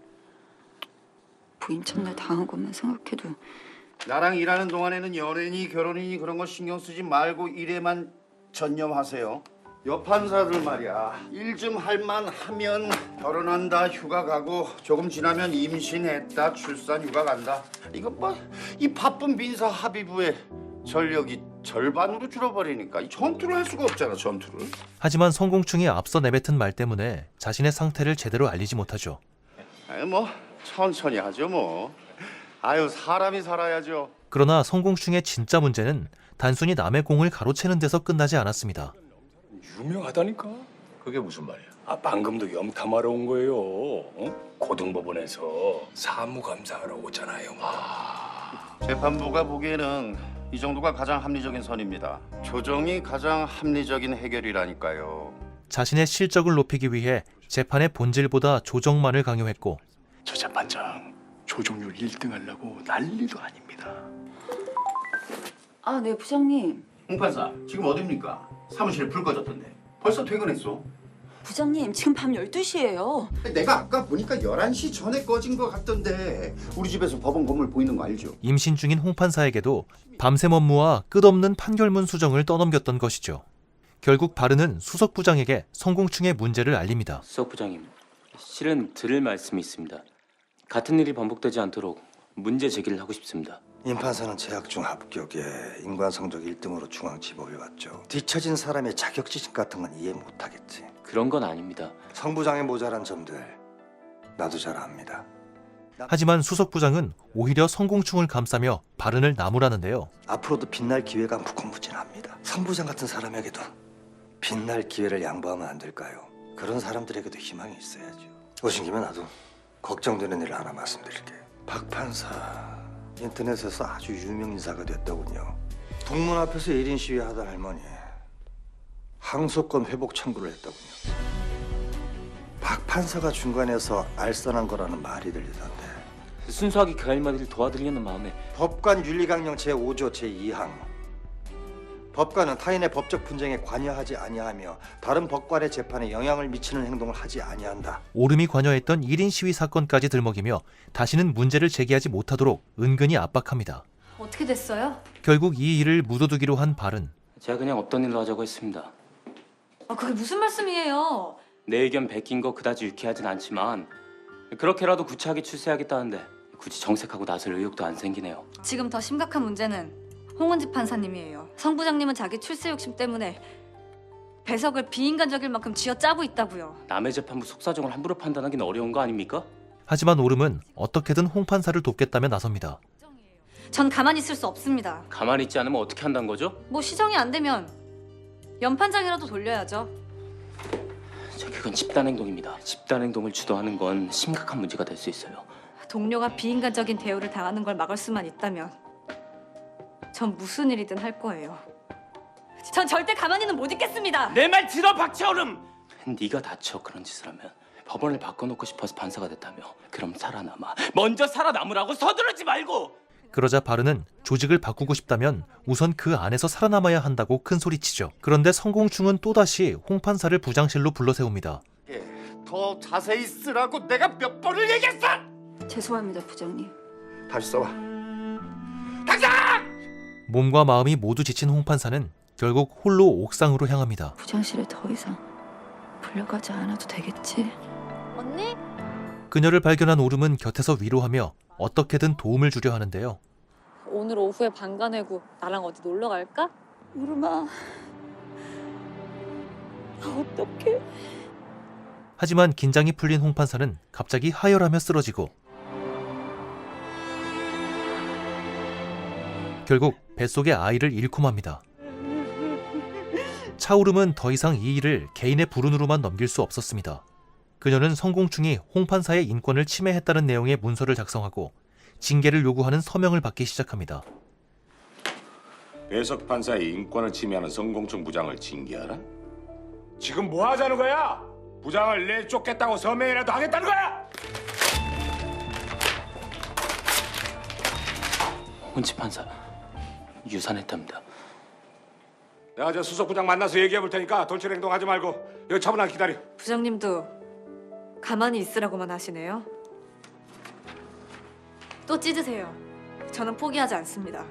부임 첫날 당한 것만 생각해도. 나랑 일하는 동안에는 연애니 결혼이니 그런 거 신경 쓰지 말고 일에만 전념하세요. 여판사들 말이야. 일 좀 할만 하면 결혼한다, 휴가 가고 조금 지나면 임신했다, 출산 휴가 간다. 이거 뭐 이 바쁜 민사 합의부에 전력이 절반으로 줄어버리니까 이 전투를 할 수가 없잖아, 전투를. 하지만 성공충이 앞서 내뱉은 말 때문에 자신의 상태를 제대로 알리지 못하죠. 뭐 천천히 하죠 뭐. 아유 사람이 살아야죠. 그러나 성공충의 진짜 문제는 단순히 남의 공을 가로채는 데서 끝나지 않았습니다. 유명하다니까. 그게 무슨 말이야? 방금도 염탐하러 온 거예요. 고등법원에서 사무감사하러 오잖아요. 재판부가 보기에는 이 정도가 가장 합리적인 선입니다. 조정이 가장 합리적인 해결이라니까요. 자신의 실적을 높이기 위해 재판의 본질보다 조정만을 강요했고 저 재판장 조정률 1등 하려고 난리도 아닙니다. 아, 네 부장님. 홍 판사 지금 어딥니까? 사무실에 불 꺼졌던데. 벌써 퇴근했어. 부장님, 지금 밤 12시예요. 내가 아까 보니까 11시 전에 꺼진 것 같던데 우리 집에서 법원 건물 보이는 거 알죠? 임신 중인 홍 판사에게도 밤샘 업무와 끝없는 판결문 수정을 떠넘겼던 것이죠. 결국 바르는 수석 부장에게 성공충의 문제를 알립니다. 수석 부장님, 실은 드릴 말씀이 있습니다. 같은 일이 반복되지 않도록 문제 제기를 하고 싶습니다. 임 판사는 재학 중 합격에 인간 성적 1등으로 중앙지법에 왔죠. 뒤처진 사람의 자격지심 같은 건 이해 못하겠지. 그런 건 아닙니다. 성 부장의 모자란 점들 나도 잘 압니다. 하지만 수석 부장은 오히려 성공충을 감싸며 바른을 나무라는데요. 앞으로도 빛날 기회가 무궁무진합니다. 성 부장 같은 사람에게도 빛날 기회를 양보하면 안 될까요? 그런 사람들에게도 희망이 있어야죠. 오신 김에 나도 걱정되는 일을 하나 말씀드릴게요. 박 판사 인터넷에서 아주 유명 인사가 됐더군요. 동문 앞에서 1인 시위하던 할머니 항소권 회복 청구를 했더군요. 박 판사가 중간에서 알선한 거라는 말이 들리던데. 순수하게 그 할머니를 도와드리려는 마음에 법관 윤리강령 제5조 제2항 법관은 타인의 법적 분쟁에 관여하지 아니하며 다른 법관의 재판에 영향을 미치는 행동을 하지 아니한다. 오름이 관여했던 1인 시위 사건까지 들먹이며 다시는 문제를 제기하지 못하도록 은근히 압박합니다. 어떻게 됐어요? 결국 이 일을 묻어두기로 한 바른. 제가 그냥 없던 일로 하자고 했습니다. 그게 무슨 말씀이에요? 내 의견 베낀 거 그다지 유쾌하진 않지만 그렇게라도 구차하게 출세하겠다는데 굳이 정색하고 나설 의욕도 안 생기네요. 지금 더 심각한 문제는 홍은지 판사님이에요. 성 부장님은 자기 출세 욕심 때문에 배석을 비인간적일 만큼 쥐어짜고 있다고요. 남의 재판부 속사정을 함부로 판단하기는 어려운 거 아닙니까? 하지만 오름은 어떻게든 홍 판사를 돕겠다며 나섭니다. 전 가만히 있을 수 없습니다. 가만히 있지 않으면 어떻게 한다는 거죠? 뭐 시정이 안 되면 연판장이라도 돌려야죠. 그건 집단행동입니다. 집단행동을 주도하는 건 심각한 문제가 될 수 있어요. 동료가 비인간적인 대우를 당하는 걸 막을 수만 있다면 전 무슨 일이든 할 거예요. 전 절대 가만히는 못 있겠습니다. 내 말 들어 박채오름! 네가 다쳐 그런 짓을 하면 법원을 바꿔놓고 싶어서 판사가 됐다며. 그럼 살아남아. 먼저 살아남으라고 서두르지 말고! 그러자 바른은 조직을 바꾸고 싶다면 우선 그 안에서 살아남아야 한다고 큰소리치죠. 그런데 성공충은 또다시 홍 판사를 부장실로 불러세웁니다. 더 자세히 쓰라고 내가 몇 번을 얘기했어! 죄송합니다, 부장님. 다시 써봐. 몸과 마음이 모두 지친 홍 판사는 결국 홀로 옥상으로 향합니다. 부장실에 더 이상 불려가지 않아도 되겠지? 언니? 그녀를 발견한 오름은 곁에서 위로하며 어떻게든 도움을 주려 하는데요. 오늘 오후에 방과 내고 나랑 어디 놀러 갈까? 오름아, 어떡해. 하지만 긴장이 풀린 홍 판사는 갑자기 하혈하며 쓰러지고 결국 뱃속의 아이를 잃고 맙니다. 차오름은 더 이상 이 일을 개인의 불운으로만 넘길 수 없었습니다. 그녀는 성공충이 홍 판사의 인권을 침해했다는 내용의 문서를 작성하고 징계를 요구하는 서명을 받기 시작합니다. 배석 판사의 인권을 침해하는 성공충 부장을 징계하라? 지금 뭐 하자는 거야? 부장을 내쫓겠다고 서명이라도 하겠다는 거야? 홍은지 판사 유산했답니다. 내가 저 수석 부장 만나서 얘기해 볼 테니까 돌출 행동하지 말고 여기 차분하게 기다려. 부장님도 가만히 있으라고만 하시네요. 또 찢으세요. 저는 포기하지 않습니다.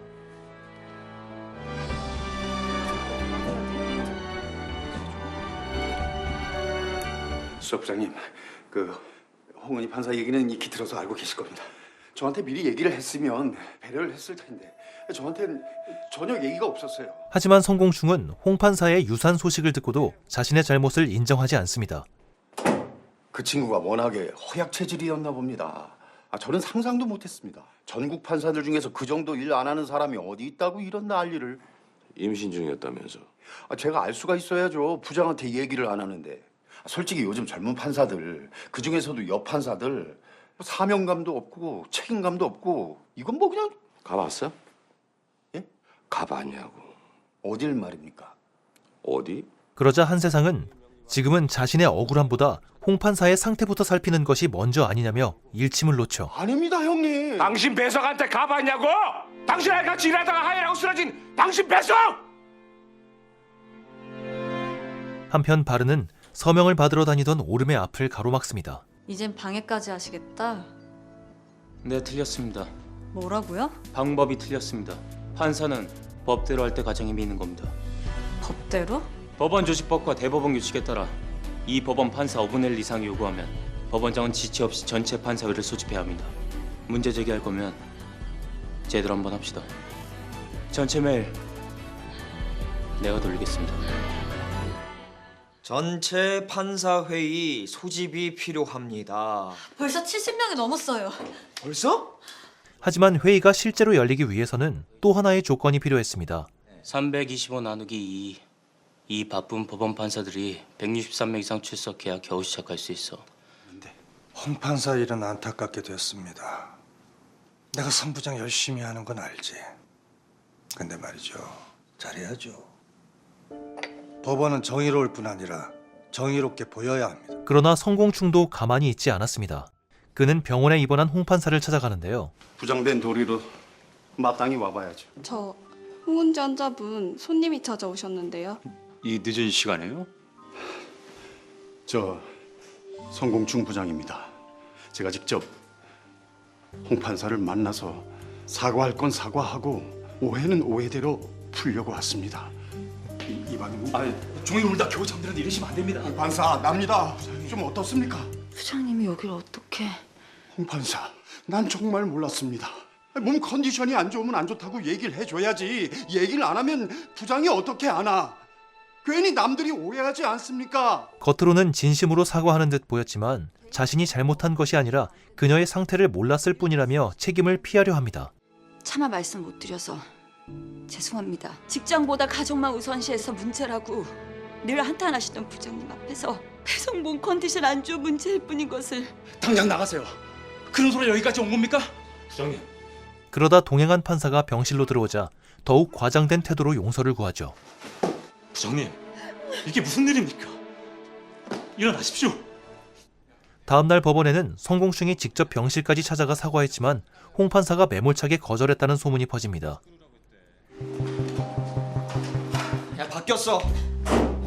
수석 부장님, 홍은희 판사 얘기는 익히 들어서 알고 계실 겁니다. 저한테 미리 얘기를 했으면 배려를 했을 텐데 저한테는 전혀 얘기가 없었어요. 하지만 성공충은 홍 판사의 유산 소식을 듣고도 자신의 잘못을 인정하지 않습니다. 그 친구가 워낙에 허약 체질이었나 봅니다. 저는 상상도 못했습니다. 전국 판사들 중에서 그 정도 일 안 하는 사람이 어디 있다고 이런 난리를. 임신 중이었다면서. 제가 알 수가 있어야죠. 부장한테 얘기를 안 하는데. 솔직히 요즘 젊은 판사들, 그 중에서도 여판사들 사명감도 없고 책임감도 없고 이건 뭐 그냥. 가봤어? 예? 가봤냐고. 어딜 말입니까? 어디? 그러자 한세상은 지금은 자신의 억울함보다 홍 판사의 상태부터 살피는 것이 먼저 아니냐며 일침을 놓죠. 아닙니다, 형님. 당신 배석한테 가봤냐고? 당신이랑 같이 일하다가 하이라고 쓰러진 당신 배석! 한편 바른은 서명을 받으러 다니던 오름의 앞을 가로막습니다. 이젠 방해까지 하시겠다. 네, 틀렸습니다. 뭐라고요? 방법이 틀렸습니다. 판사는 법대로 할 때 가장 힘이 있는 겁니다. 법대로? 법원 조직법과 대법원 규칙에 따라 이 법원 판사 5분의 1 이상이 요구하면 법원장은 지체 없이 전체 판사회를 소집해야 합니다. 문제 제기할 거면 제대로 한번 합시다. 전체 메일 내가 돌리겠습니다. 전체 판사회의 소집이 필요합니다. 벌써 70명이 넘었어요. 벌써? 하지만 회의가 실제로 열리기 위해서는 또 하나의 조건이 필요했습니다. 325 나누기 2. 이 바쁜 법원 판사들이 163명 이상 출석해야 겨우 시작할 수 있어. 홍 판사 일은 안타깝게 됐습니다. 내가 선부장 열심히 하는 건 알지. 근데 말이죠. 잘해야죠. 법원은 정의로울 뿐 아니라 정의롭게 보여야 합니다. 그러나 성공충도 가만히 있지 않았습니다. 그는 병원에 입원한 홍 판사를 찾아가는데요. 부장된 도리로 마땅히 와봐야죠. 저 홍은지 환자분 손님이 찾아오셨는데요. 이 늦은 시간에요? 저 성공충 부장입니다. 제가 직접 홍 판사를 만나서 사과할 건 사과하고 오해는 오해대로 풀려고 왔습니다. 이반님, 종이 울다 겨우 잠드는데 이러시면 안 됩니다. 홍 판사, 납니다. 좀 어떻습니까? 부장님이 여기를 어떻게? 홍 판사, 난 정말 몰랐습니다. 몸 컨디션이 안 좋으면 안 좋다고 얘기를 해줘야지. 얘기를 안 하면 부장이 어떻게 아나? 괜히 남들이 오해하지 않습니까? 겉으로는 진심으로 사과하는 듯 보였지만 자신이 잘못한 것이 아니라 그녀의 상태를 몰랐을 뿐이라며 책임을 피하려 합니다. 차마 말씀 못 드려서 죄송합니다. 직장보다 가족만 우선시해서 문제라고 늘 한탄하시던 부장님 앞에서 배송 몸 컨디션 안 좋은 문제일 뿐인 것을. 당장 나가세요. 그런 소리 여기까지 온 겁니까? 부장님. 그러다 동행한 판사가 병실로 들어오자 더욱 과장된 태도로 용서를 구하죠. 부장님, 이게 무슨 일입니까? 일어나십시오. 다음 날 법원에는 성공충이 직접 병실까지 찾아가 사과했지만 홍 판사가 매몰차게 거절했다는 소문이 퍼집니다. 야, 바뀌었어.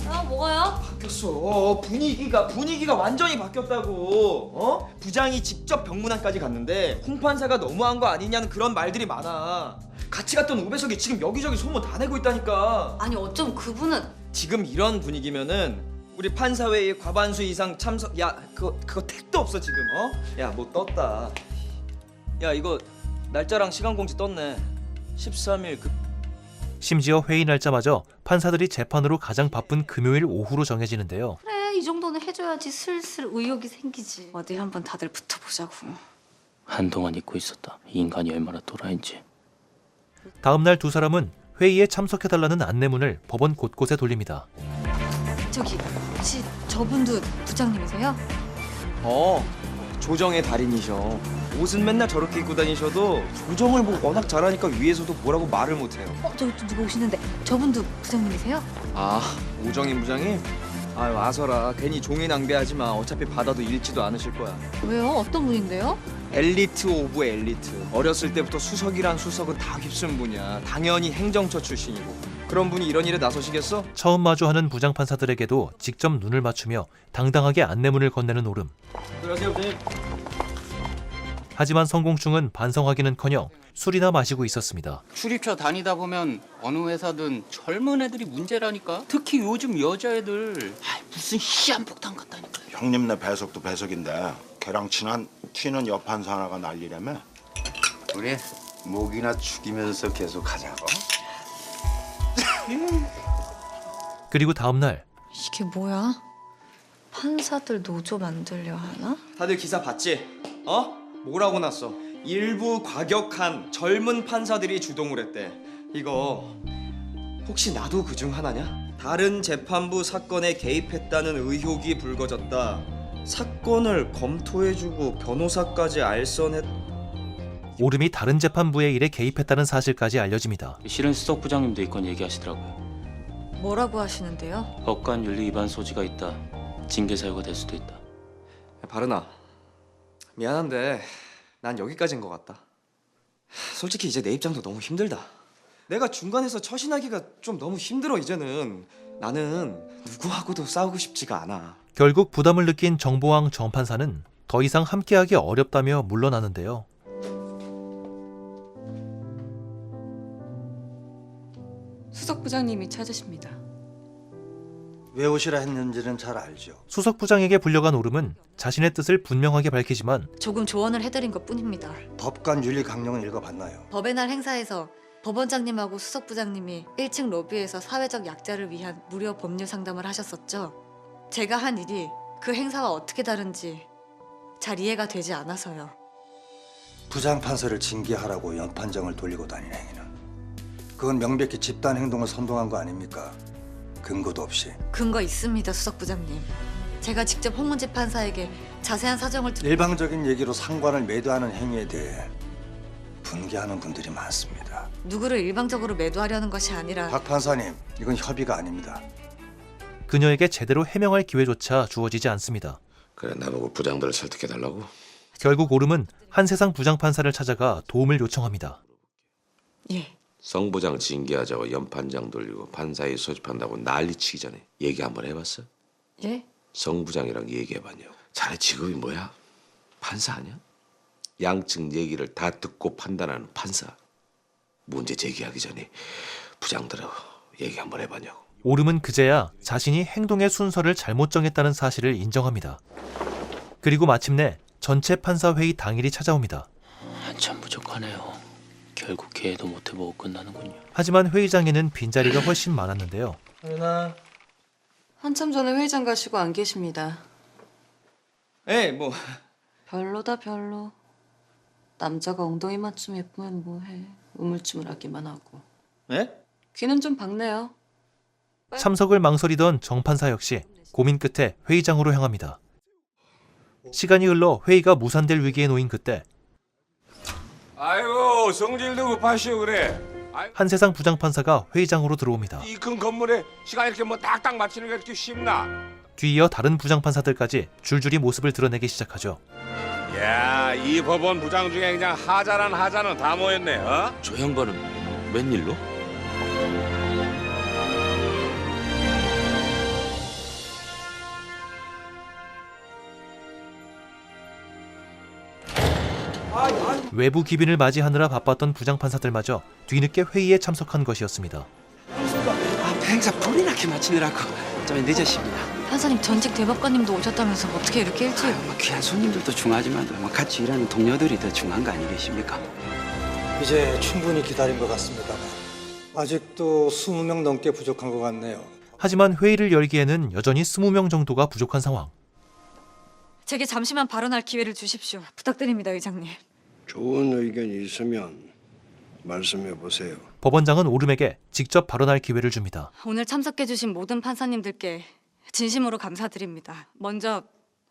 아, 뭐가요? 바뀌었어. 분위기가 완전히 바뀌었다고. 어? 부장이 직접 병문안까지 갔는데 홍 판사가 너무한 거 아니냐는 그런 말들이 많아. 같이 갔던 우배석이 지금 여기저기 소문 다 내고 있다니까. 아니 어쩜 그분은 지금 이런 분위기면은 우리 판사회의 과반수 이상 참석. 야, 그거 택도 없어 지금. 어? 야, 뭐 떴다. 야, 이거 날짜랑 시간 공지 떴네. 13일 심지어 회의 날짜마저 판사들이 재판으로 가장 바쁜 금요일 오후로 정해지는데요. 그래 이 정도는 해줘야지 슬슬 의욕이 생기지. 어디 한번 다들 붙어보자고. 한동안 잊고 있었다. 이 인간이 얼마나 또라이인지. 다음 날 두 사람은 회의에 참석해달라는 안내문을 법원 곳곳에 돌립니다. 저기 혹시 저분도 부장님이세요? 조정의 달인이셔. 옷은 맨날 저렇게 입고 다니셔도 조정을 뭐 워낙 잘하니까 위에서도 뭐라고 말을 못해요. 저기 누구 오시는데 저분도 부장님이세요? 아, 오정인 부장님? 아유, 와서라. 괜히 종이 낭비하지 마. 어차피 받아도 읽지도 않으실 거야. 왜요? 어떤 분인데요? 엘리트 오브 엘리트. 어렸을 때부터 수석이란 수석은 다 휩쓴 분이야. 당연히 행정처 출신이고. 그런 분이 이런 일에 나서시겠어? 처음 마주하는 부장판사들에게도 직접 눈을 맞추며 당당하게 안내문을 건네는 오름. 안녕하세요, 부장님. 하지만 성공충은 반성하기는커녕 술이나 마시고 있었습니다. 출입처 다니다 보면 어느 회사든 젊은 애들이 문제라니까. 특히 요즘 여자애들. 무슨 희한 폭탄 같다니까. 형님네 배석도 배석인데 걔랑 친한 튀는 여판사 하나가 난리라며. 우리 목이나 죽이면서 계속 하자고. 그리고 다음 날 이게 뭐야? 판사들 노조 만들려 하나? 다들 기사 봤지? 어? 뭐라고 났어? 일부 과격한 젊은 판사들이 주동을 했대. 이거 혹시 나도 그중 하나냐? 다른 재판부 사건에 개입했다는 의혹이 불거졌다. 사건을 검토해주고 변호사까지 알선했... 오름이 다른 재판부의 일에 개입했다는 사실까지 알려집니다. 실은 수석 부장님도 이 건 얘기하시더라고요. 뭐라고 하시는데요? 법관 윤리 위반 소지가 있다. 징계 사유가 될 수도 있다. 바르나, 미안한데 난 여기까지인 것 같다. 솔직히 이제 내 입장도 너무 힘들다. 내가 중간에서 처신하기가 좀 너무 힘들어 이제는. 나는 누구하고도 싸우고 싶지가 않아. 결국 부담을 느낀 정보왕 정 판사는 더 이상 함께하기 어렵다며 물러나는데요. 수석 부장님이 찾으십니다. 왜 오시라 했는지는 잘 알죠. 수석 부장에게 불려간 오름은 자신의 뜻을 분명하게 밝히지만 조금 조언을 해드린 것뿐입니다. 법관 윤리 강령은 읽어봤나요? 법의 날 행사에서 법원장님하고 수석 부장님이 1층 로비에서 사회적 약자를 위한 무료 법률 상담을 하셨었죠. 제가 한 일이 그 행사와 어떻게 다른지 잘 이해가 되지 않아서요. 부장판사를 징계하라고 연판장을 돌리고 다니는 행위는 그건 명백히 집단 행동을 선동한 거 아닙니까? 근거도 없이. 근거 있습니다, 수석 부장님. 제가 직접 홍문재 판사에게 자세한 사정을 일방적인 얘기로 상관을 매도하는 행위에 대해 분개하는 분들이 많습니다. 누구를 일방적으로 매도하려는 것이 아니라 박 판사님, 이건 협의가 아닙니다. 그녀에게 제대로 해명할 기회조차 주어지지 않습니다. 그래 나보고 부장들을 설득해달라고? 결국 오름은 한세상 부장판사를 찾아가 도움을 요청합니다. 예. 성 부장 징계하자고 연판장 돌리고 판사에 소집한다고 난리치기 전에 얘기 한번 해봤어? 예? 성 부장이랑 얘기해봤냐고. 자네 직업이 뭐야? 판사 아니야? 양측 얘기를 다 듣고 판단하는 판사. 문제 제기하기 전에 부장들하고 얘기 한번 해봤냐고. 오름은 그제야 자신이 행동의 순서를 잘못 정했다는 사실을 인정합니다. 그리고 마침내 전체 판사 회의 당일이 찾아옵니다. 한참 부족하네요. 결국 기회도 못 해보고 끝나는군요. 하지만 회의장에는 빈자리가 훨씬 많았는데요. 하윤아. 한참 전에 회의장 가시고 안 계십니다. 예, 뭐 별로다 별로. 남자가 엉덩이 맞춤 예쁘면 뭐해. 우물쭈물하기만 하고. 예? 귀는 좀 박네요. 참석을 망설이던 정 판사 역시 고민 끝에 회의장으로 향합니다. 시간이 흘러 회의가 무산될 위기에 놓인 그때 아이고 성질도 급하시오 그래. 한세상 부장판사가 회의장으로 들어옵니다. 이 큰 건물에 시간 이렇게 뭐 딱딱 맞추는 게 이렇게 쉽나? 뒤이어 다른 부장판사들까지 줄줄이 모습을 드러내기 시작하죠. 야, 이 법원 부장 중에 그냥 하자란 하자는 다 모였네. 어? 저 양반은 웬일로? 외부 기빈을 맞이하느라 바빴던 부장판사들마저 뒤늦게 회의에 참석한 것이었습니다. 행사 불이 나게 마치느라고 좀 늦었습니다. 판사님 전직 대법관님도 오셨다면서 어떻게 이렇게 일찍? 귀한 손님들도 중하지만 같이 일하는 동료들이 더 중요한 거 아니겠습니까? 이제 충분히 기다린 것 같습니다만 아직도 20명 넘게 부족한 것 같네요. 하지만 회의를 열기에는 여전히 20명 정도가 부족한 상황. 제게 잠시만 발언할 기회를 주십시오. 부탁드립니다, 의장님. 좋은 의견이 있으면 말씀해 보세요. 법원장은 오름에게 직접 발언할 기회를 줍니다. 오늘 참석해주신 모든 판사님들께 진심으로 감사드립니다. 먼저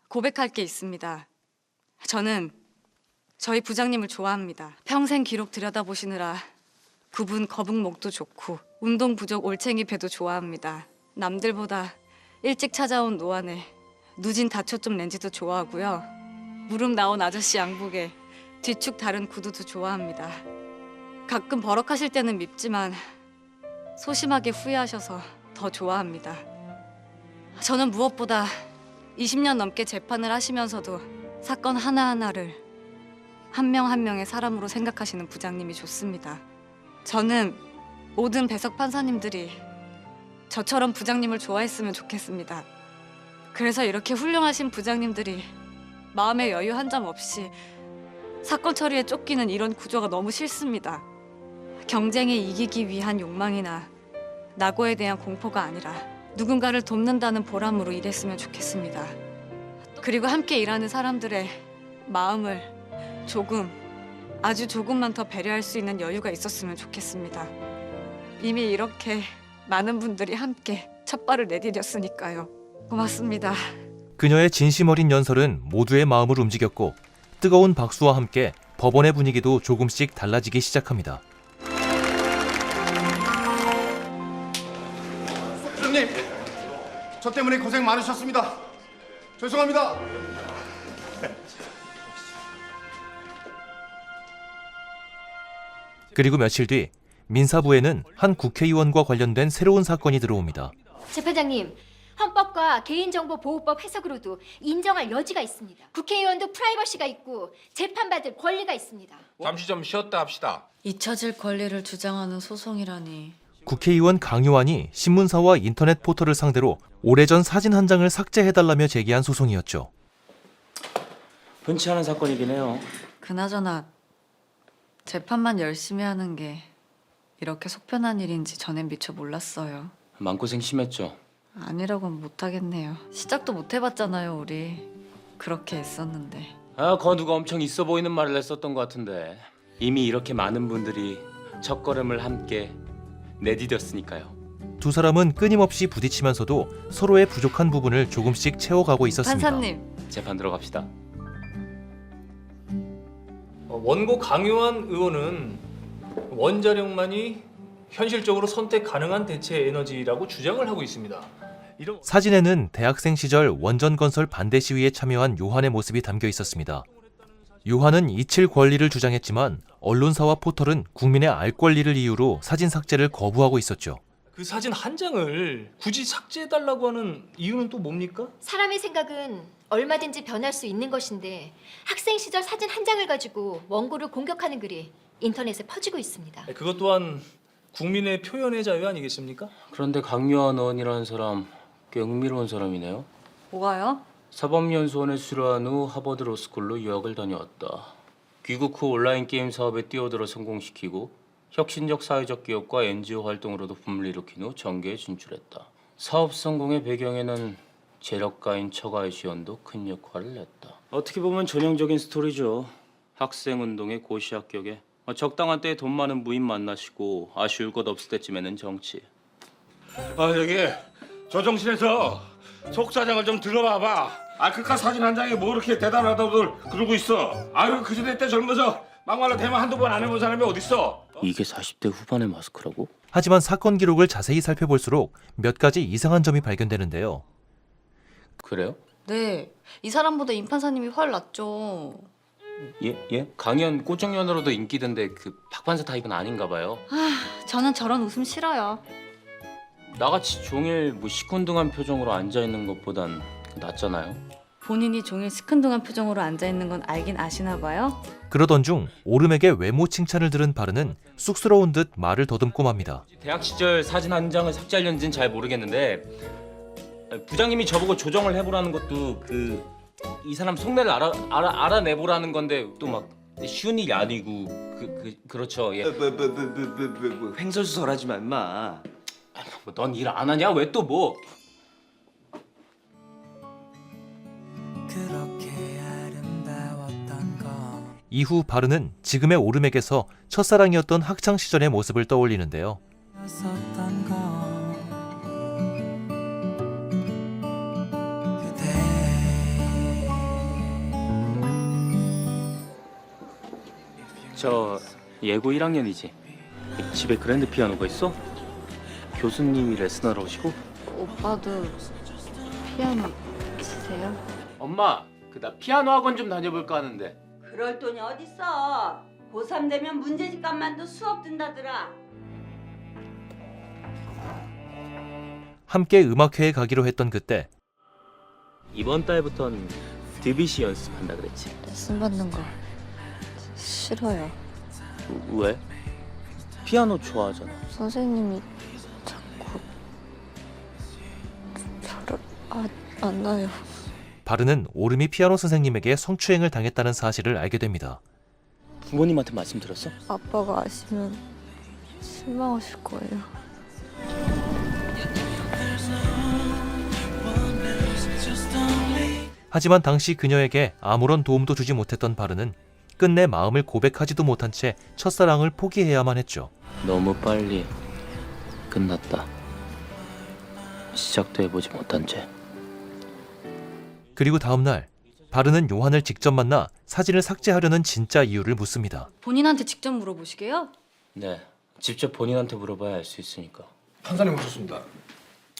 고백할 게 있습니다. 저는 저희 부장님을 좋아합니다. 평생 기록 들여다보시느라 구분 거북목도 좋고 운동 부족 올챙이 배도 좋아합니다. 남들보다 일찍 찾아온 노안에 누진 다초점 렌즈도 좋아하고요. 무릎 나온 아저씨 양복에 뒤축 다른 구두도 좋아합니다. 가끔 버럭하실 때는 밉지만 소심하게 후회하셔서 더 좋아합니다. 저는 무엇보다 20년 넘게 재판을 하시면서도 사건 하나하나를 한 명 한 명의 사람으로 생각하시는 부장님이 좋습니다. 저는 모든 배석 판사님들이 저처럼 부장님을 좋아했으면 좋겠습니다. 그래서 이렇게 훌륭하신 부장님들이 마음의 여유 한 점 없이 사건 처리에 쫓기는 이런 구조가 너무 싫습니다. 경쟁에 이기기 위한 욕망이나 낙오에 대한 공포가 아니라 누군가를 돕는다는 보람으로 일했으면 좋겠습니다. 그리고 함께 일하는 사람들의 마음을 아주 조금만 더 배려할 수 있는 여유가 있었으면 좋겠습니다. 이미 이렇게 많은 분들이 함께 첫 발을 내디뎠으니까요. 고맙습니다. 그녀의 진심 어린 연설은 모두의 마음을 움직였고 뜨거운 박수와 함께 법원의 분위기도 조금씩 달라지기 시작합니다. 부장님, 저 때문에 고생 많으셨습니다. 죄송합니다. 그리고 며칠 뒤 민사부에는 한 국회의원과 관련된 새로운 사건이 들어옵니다. 재판장님, 헌법과 개인정보보호법 해석으로도 인정할 여지가 있습니다. 국회의원도 프라이버시가 있고 재판받을 권리가 있습니다. 잠시 좀 쉬었다 합시다. 잊혀질 권리를 주장하는 소송이라니. 국회의원 강요안이 신문사와 인터넷 포털을 상대로 오래전 사진 한 장을 삭제해달라며 제기한 소송이었죠. 흔치 않은 사건이긴 해요. 그나저나 재판만 열심히 하는 게 이렇게 속편한 일인지 전엔 미처 몰랐어요. 마음고생 심했죠. 아니라고는 못하겠네요. 시작도 못 해봤잖아요, 우리. 그렇게 애썼는데. 거 누가 엄청 있어 보이는 말을 했었던 것 같은데 이미 이렇게 많은 분들이 첫걸음을 함께 내디뎠으니까요. 두 사람은 끊임없이 부딪히면서도 서로의 부족한 부분을 조금씩 채워가고 있었습니다. 판사님. 재판 들어갑시다. 원고 강요한 의원은 원자력만이 현실적으로 선택 가능한 대체 에너지라고 주장을 하고 있습니다. 사진에는 대학생 시절 원전건설 반대 시위에 참여한 요한의 모습이 담겨 있었습니다. 요한은 잊힐 권리를 주장했지만 언론사와 포털은 국민의 알 권리를 이유로 사진 삭제를 거부하고 있었죠. 그 사진 한 장을 굳이 삭제해달라고 하는 이유는 또 뭡니까? 사람의 생각은 얼마든지 변할 수 있는 것인데 학생 시절 사진 한 장을 가지고 원고를 공격하는 글이 인터넷에 퍼지고 있습니다. 그것 또한 국민의 표현의 자유 아니겠습니까? 그런데 강요한 의원이라는 사람 꽤 흥미로운 사람이네요. 뭐가요? 사법연수원에 수료한 후 하버드 로스쿨로 유학을 다녀왔다. 귀국 후 온라인 게임 사업에 뛰어들어 성공시키고 혁신적 사회적 기업과 NGO 활동으로도 붐을 일으킨 후 정계에 진출했다. 사업 성공의 배경에는 재력가인 처가의 지원도 큰 역할을 냈다. 어떻게 보면 전형적인 스토리죠. 학생운동의 고시 합격에 적당한 때에 돈 많은 부인 만나시고 아쉬울 것 없을 때쯤에는 정치. 저기 저 정신에서 속사정을 좀 들어봐봐. 그깟 사진 한 장에 뭐 이렇게 대단하다고들 그러고 있어. 그 시대 때 젊어서 막말로 대만 한두 번 안 해본 사람이 어딨어. 이게 40대 후반의 마스크라고? 하지만 사건 기록을 자세히 살펴볼수록 몇 가지 이상한 점이 발견되는데요. 그래요? 네. 이 사람보다 임 판사님이 훨 낫죠. 예? 강연 꼬정연으로도 인기던데 그 박판사 타입은 아닌가 봐요. 저는 저런 웃음 싫어요. 나같이 종일 시큰둥한 표정으로 앉아있는 것보단 낫잖아요. 본인이 종일 시큰둥한 표정으로 앉아있는 건 알긴 아시나 봐요. 그러던 중 오름에게 외모 칭찬을 들은 바르는 쑥스러운 듯 말을 더듬고 맙니다. 대학 시절 사진 한 장을 삭제하려는지는 잘 모르겠는데 부장님이 저보고 조정을 해보라는 것도 이 사람 속내를 알아내보라는 건데 또 막 쉬운 일이 아니고 그렇죠. 예. 횡설수설하지 마 임마. 넌 일 안 하냐? 왜 또 뭐? 이후 바르는 지금의 오름에게서 첫사랑이었던 학창 시절의 모습을 떠올리는데요. 저 예고 1학년이지. 집에 그랜드 피아노가 있어? 교수님이 레슨하러 오시고? 오빠도 피아노 치세요? 엄마, 나 피아노 학원 좀 다녀볼까 하는데. 그럴 돈이 어딨어. 고3 되면 문제집값만도 수업 든다더라. 함께 음악회에 가기로 했던 그때 이번 달부턴 드뷔시 연습한다 그랬지. 레슨 받는 거 싫어요. 왜? 피아노 좋아하잖아. 선생님이 자꾸 저를 안 놔요. 바르는 오름이 피아노 선생님에게 성추행을 당했다는 사실을 알게 됩니다. 부모님한테 말씀드렸어? 아빠가 아시면 실망하실 거예요. 하지만 당시 그녀에게 아무런 도움도 주지 못했던 바르는 끝내 마음을 고백하지도 못한 채 첫사랑을 포기해야만 했죠. 너무 빨리 끝났다. 시작도 해보지 못한 채. 그리고 다음 날 바르는 요한을 직접 만나 사진을 삭제하려는 진짜 이유를 묻습니다. 본인한테 직접 물어보시게요? 네, 직접 본인한테 물어봐야 알 수 있으니까. 판사님 오셨습니다.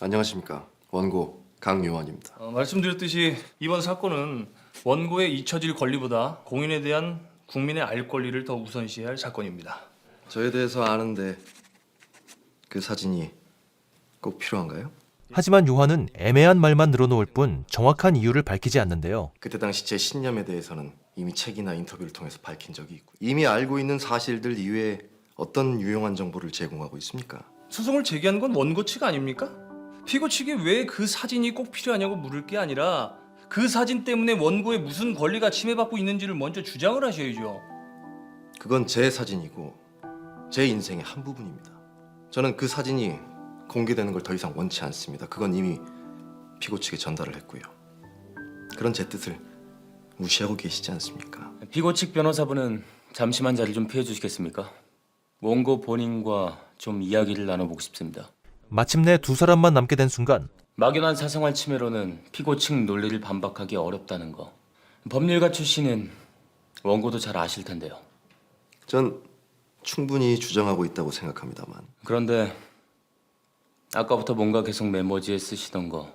안녕하십니까. 원고 강요한입니다. 말씀드렸듯이 이번 사건은 원고의 잊혀질 권리보다 공인에 대한 국민의 알 권리를 더 우선시해야 할 사건입니다. 저에 대해서 아는데 그 사진이 꼭 필요한가요? 하지만 요한은 애매한 말만 늘어놓을 뿐 정확한 이유를 밝히지 않는데요. 그때 당시 제 신념에 대해서는 이미 책이나 인터뷰를 통해서 밝힌 적이 있고 이미 알고 있는 사실들 이외에 어떤 유용한 정보를 제공하고 있습니까? 소송을 제기한 건 원고 측 아닙니까? 피고 측이 왜 그 사진이 꼭 필요하냐고 물을 게 아니라 그 사진 때문에 원고의 무슨 권리가 침해받고 있는지를 먼저 주장을 하셔야죠. 그건 제 사진이고 제 인생의 한 부분입니다. 저는 그 사진이 공개되는 걸 더 이상 원치 않습니다. 그건 이미 피고 측에 전달을 했고요. 그런 제 뜻을 무시하고 계시지 않습니까? 피고 측 변호사분은 잠시만 자리 좀 피해 주시겠습니까? 원고 본인과 좀 이야기를 나눠보고 싶습니다. 마침내 두 사람만 남게 된 순간 막연한 사생활 침해로는 피고 측 논리를 반박하기 어렵다는 거. 법률가 출신은 원고도 잘 아실 텐데요. 전 충분히 주장하고 있다고 생각합니다만 그런데 아까부터 뭔가 계속 메모지에 쓰시던 거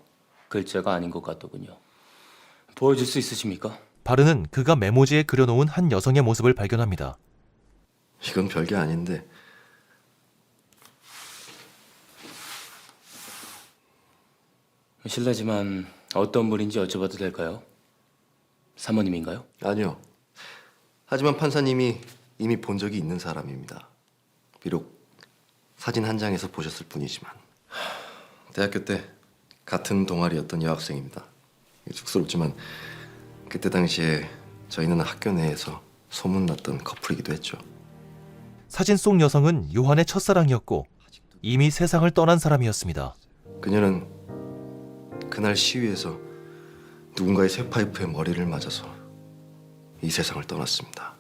글자가 아닌 것 같더군요. 보여줄 수 있으십니까? 바르는 그가 메모지에 그려놓은 한 여성의 모습을 발견합니다. 이건 별게 아닌데 실례지만 어떤 분인지 여쭤봐도 될까요? 사모님인가요? 아니요. 하지만 판사님이 이미 본 적이 있는 사람입니다. 비록 사진 한 장에서 보셨을 뿐이지만 대학교 때 같은 동아리였던 여학생입니다. 쑥스럽지만 그때 당시에 저희는 학교 내에서 소문났던 커플이기도 했죠. 사진 속 여성은 요한의 첫사랑이었고 이미 세상을 떠난 사람이었습니다. 그녀는 그날 시위에서 누군가의 쇠파이프에 머리를 맞아서 이 세상을 떠났습니다.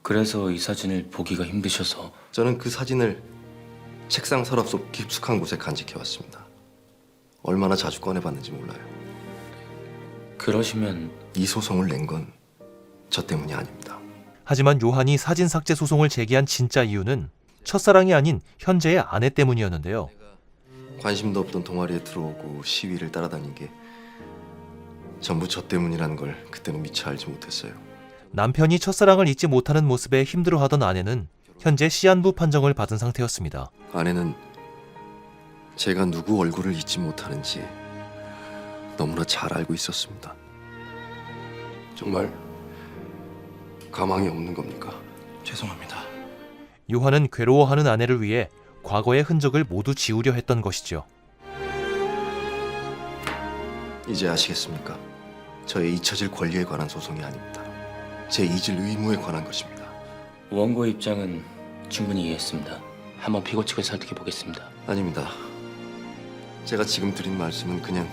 그래서 이 사진을 보기가 힘드셔서 저는 그 사진을 책상 서랍 속 깊숙한 곳에 간직해왔습니다. 얼마나 자주 꺼내봤는지 몰라요. 그러시면 이 소송을 낸 건 저 때문이 아닙니다. 하지만 요한이 사진 삭제 소송을 제기한 진짜 이유는 첫사랑이 아닌 현재의 아내 때문이었는데요. 관심도 없던 동아리에 들어오고 시위를 따라다닌 게 전부 저 때문이라는 걸 그때는 미처 알지 못했어요. 남편이 첫사랑을 잊지 못하는 모습에 힘들어하던 아내는 현재 시한부 판정을 받은 상태였습니다. 아내는 제가 누구 얼굴을 잊지 못하는지 너무나 잘 알고 있었습니다. 정말 가망이 없는 겁니까? 죄송합니다. 요한은 괴로워하는 아내를 위해 과거의 흔적을 모두 지우려 했던 것이죠. 이제 아시겠습니까? 저의 잊혀질 권리에 관한 소송이 아닙니다. 제 잊을 의무에 관한 것입니다. 원고 입장은 충분히 이해했습니다. 한번 피고 측을 설득해 보겠습니다. 아닙니다. 제가 지금 드린 말씀은 그냥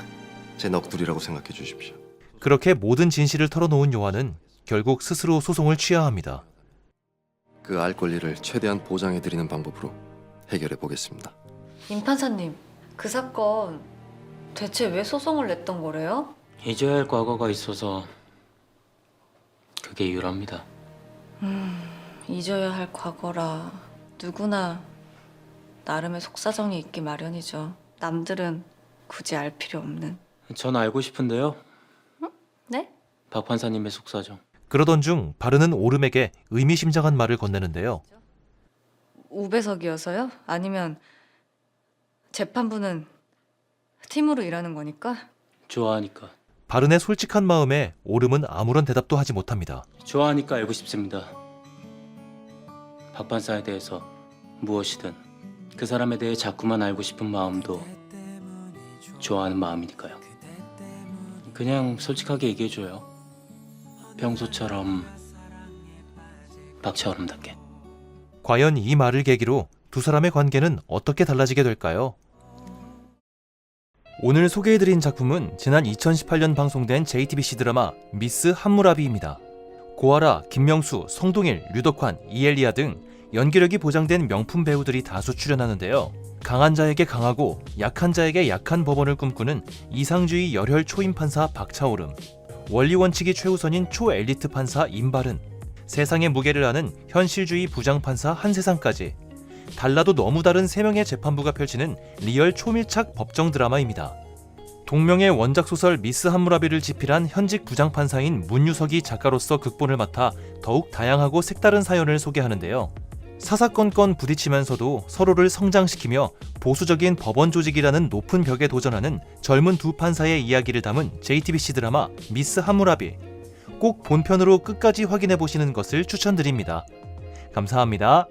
제 넋두리라고 생각해 주십시오. 그렇게 모든 진실을 털어놓은 요한은 결국 스스로 소송을 취하합니다. 그 알 권리를 최대한 보장해 드리는 방법으로 해결해 보겠습니다. 임 판사님, 그 사건 대체 왜 소송을 냈던 거래요? 잊어야 할 과거가 있어서 그게 이유랍니다. 잊어야 할 과거라 누구나 나름의 속사정이 있기 마련이죠. 남들은 굳이 알 필요 없는. 전 알고 싶은데요. 네? 박 판사님의 속사정. 그러던 중 바르는 오름에게 의미심장한 말을 건네는데요. 우배석이어서요? 아니면 재판부는 팀으로 일하는 거니까? 좋아하니까. 바른의 솔직한 마음에 오름은 아무런 대답도 하지 못합니다. 좋아하니까 알고 싶습니다. 박 판사에 대해서 무엇이든 그 사람에 대해 자꾸만 알고 싶은 마음도 좋아하는 마음이니까요. 그냥 솔직하게 얘기해줘요. 평소처럼 박차오름답게. 과연 이 말을 계기로 두 사람의 관계는 어떻게 달라지게 될까요? 오늘 소개해드린 작품은 지난 2018년 방송된 JTBC 드라마 미스 함무라비입니다. 고아라, 김명수, 송동일, 류덕환, 이엘리아 등 연기력이 보장된 명품 배우들이 다수 출연하는데요. 강한 자에게 강하고 약한 자에게 약한 법원을 꿈꾸는 이상주의 열혈 초임 판사 박차오름, 원리 원칙이 최우선인 초엘리트 판사 임바른, 세상의 무게를 아는 현실주의 부장 판사 한세상까지 달라도 너무 다른 3명의 재판부가 펼치는 리얼 초밀착 법정 드라마입니다. 동명의 원작 소설 미스 함무라비를 집필한 현직 부장판사인 문유석이 작가로서 극본을 맡아 더욱 다양하고 색다른 사연을 소개하는데요. 사사건건 부딪히면서도 서로를 성장시키며 보수적인 법원 조직이라는 높은 벽에 도전하는 젊은 두 판사의 이야기를 담은 JTBC 드라마 미스 하무라비. 꼭 본편으로 끝까지 확인해 보시는 것을 추천드립니다. 감사합니다.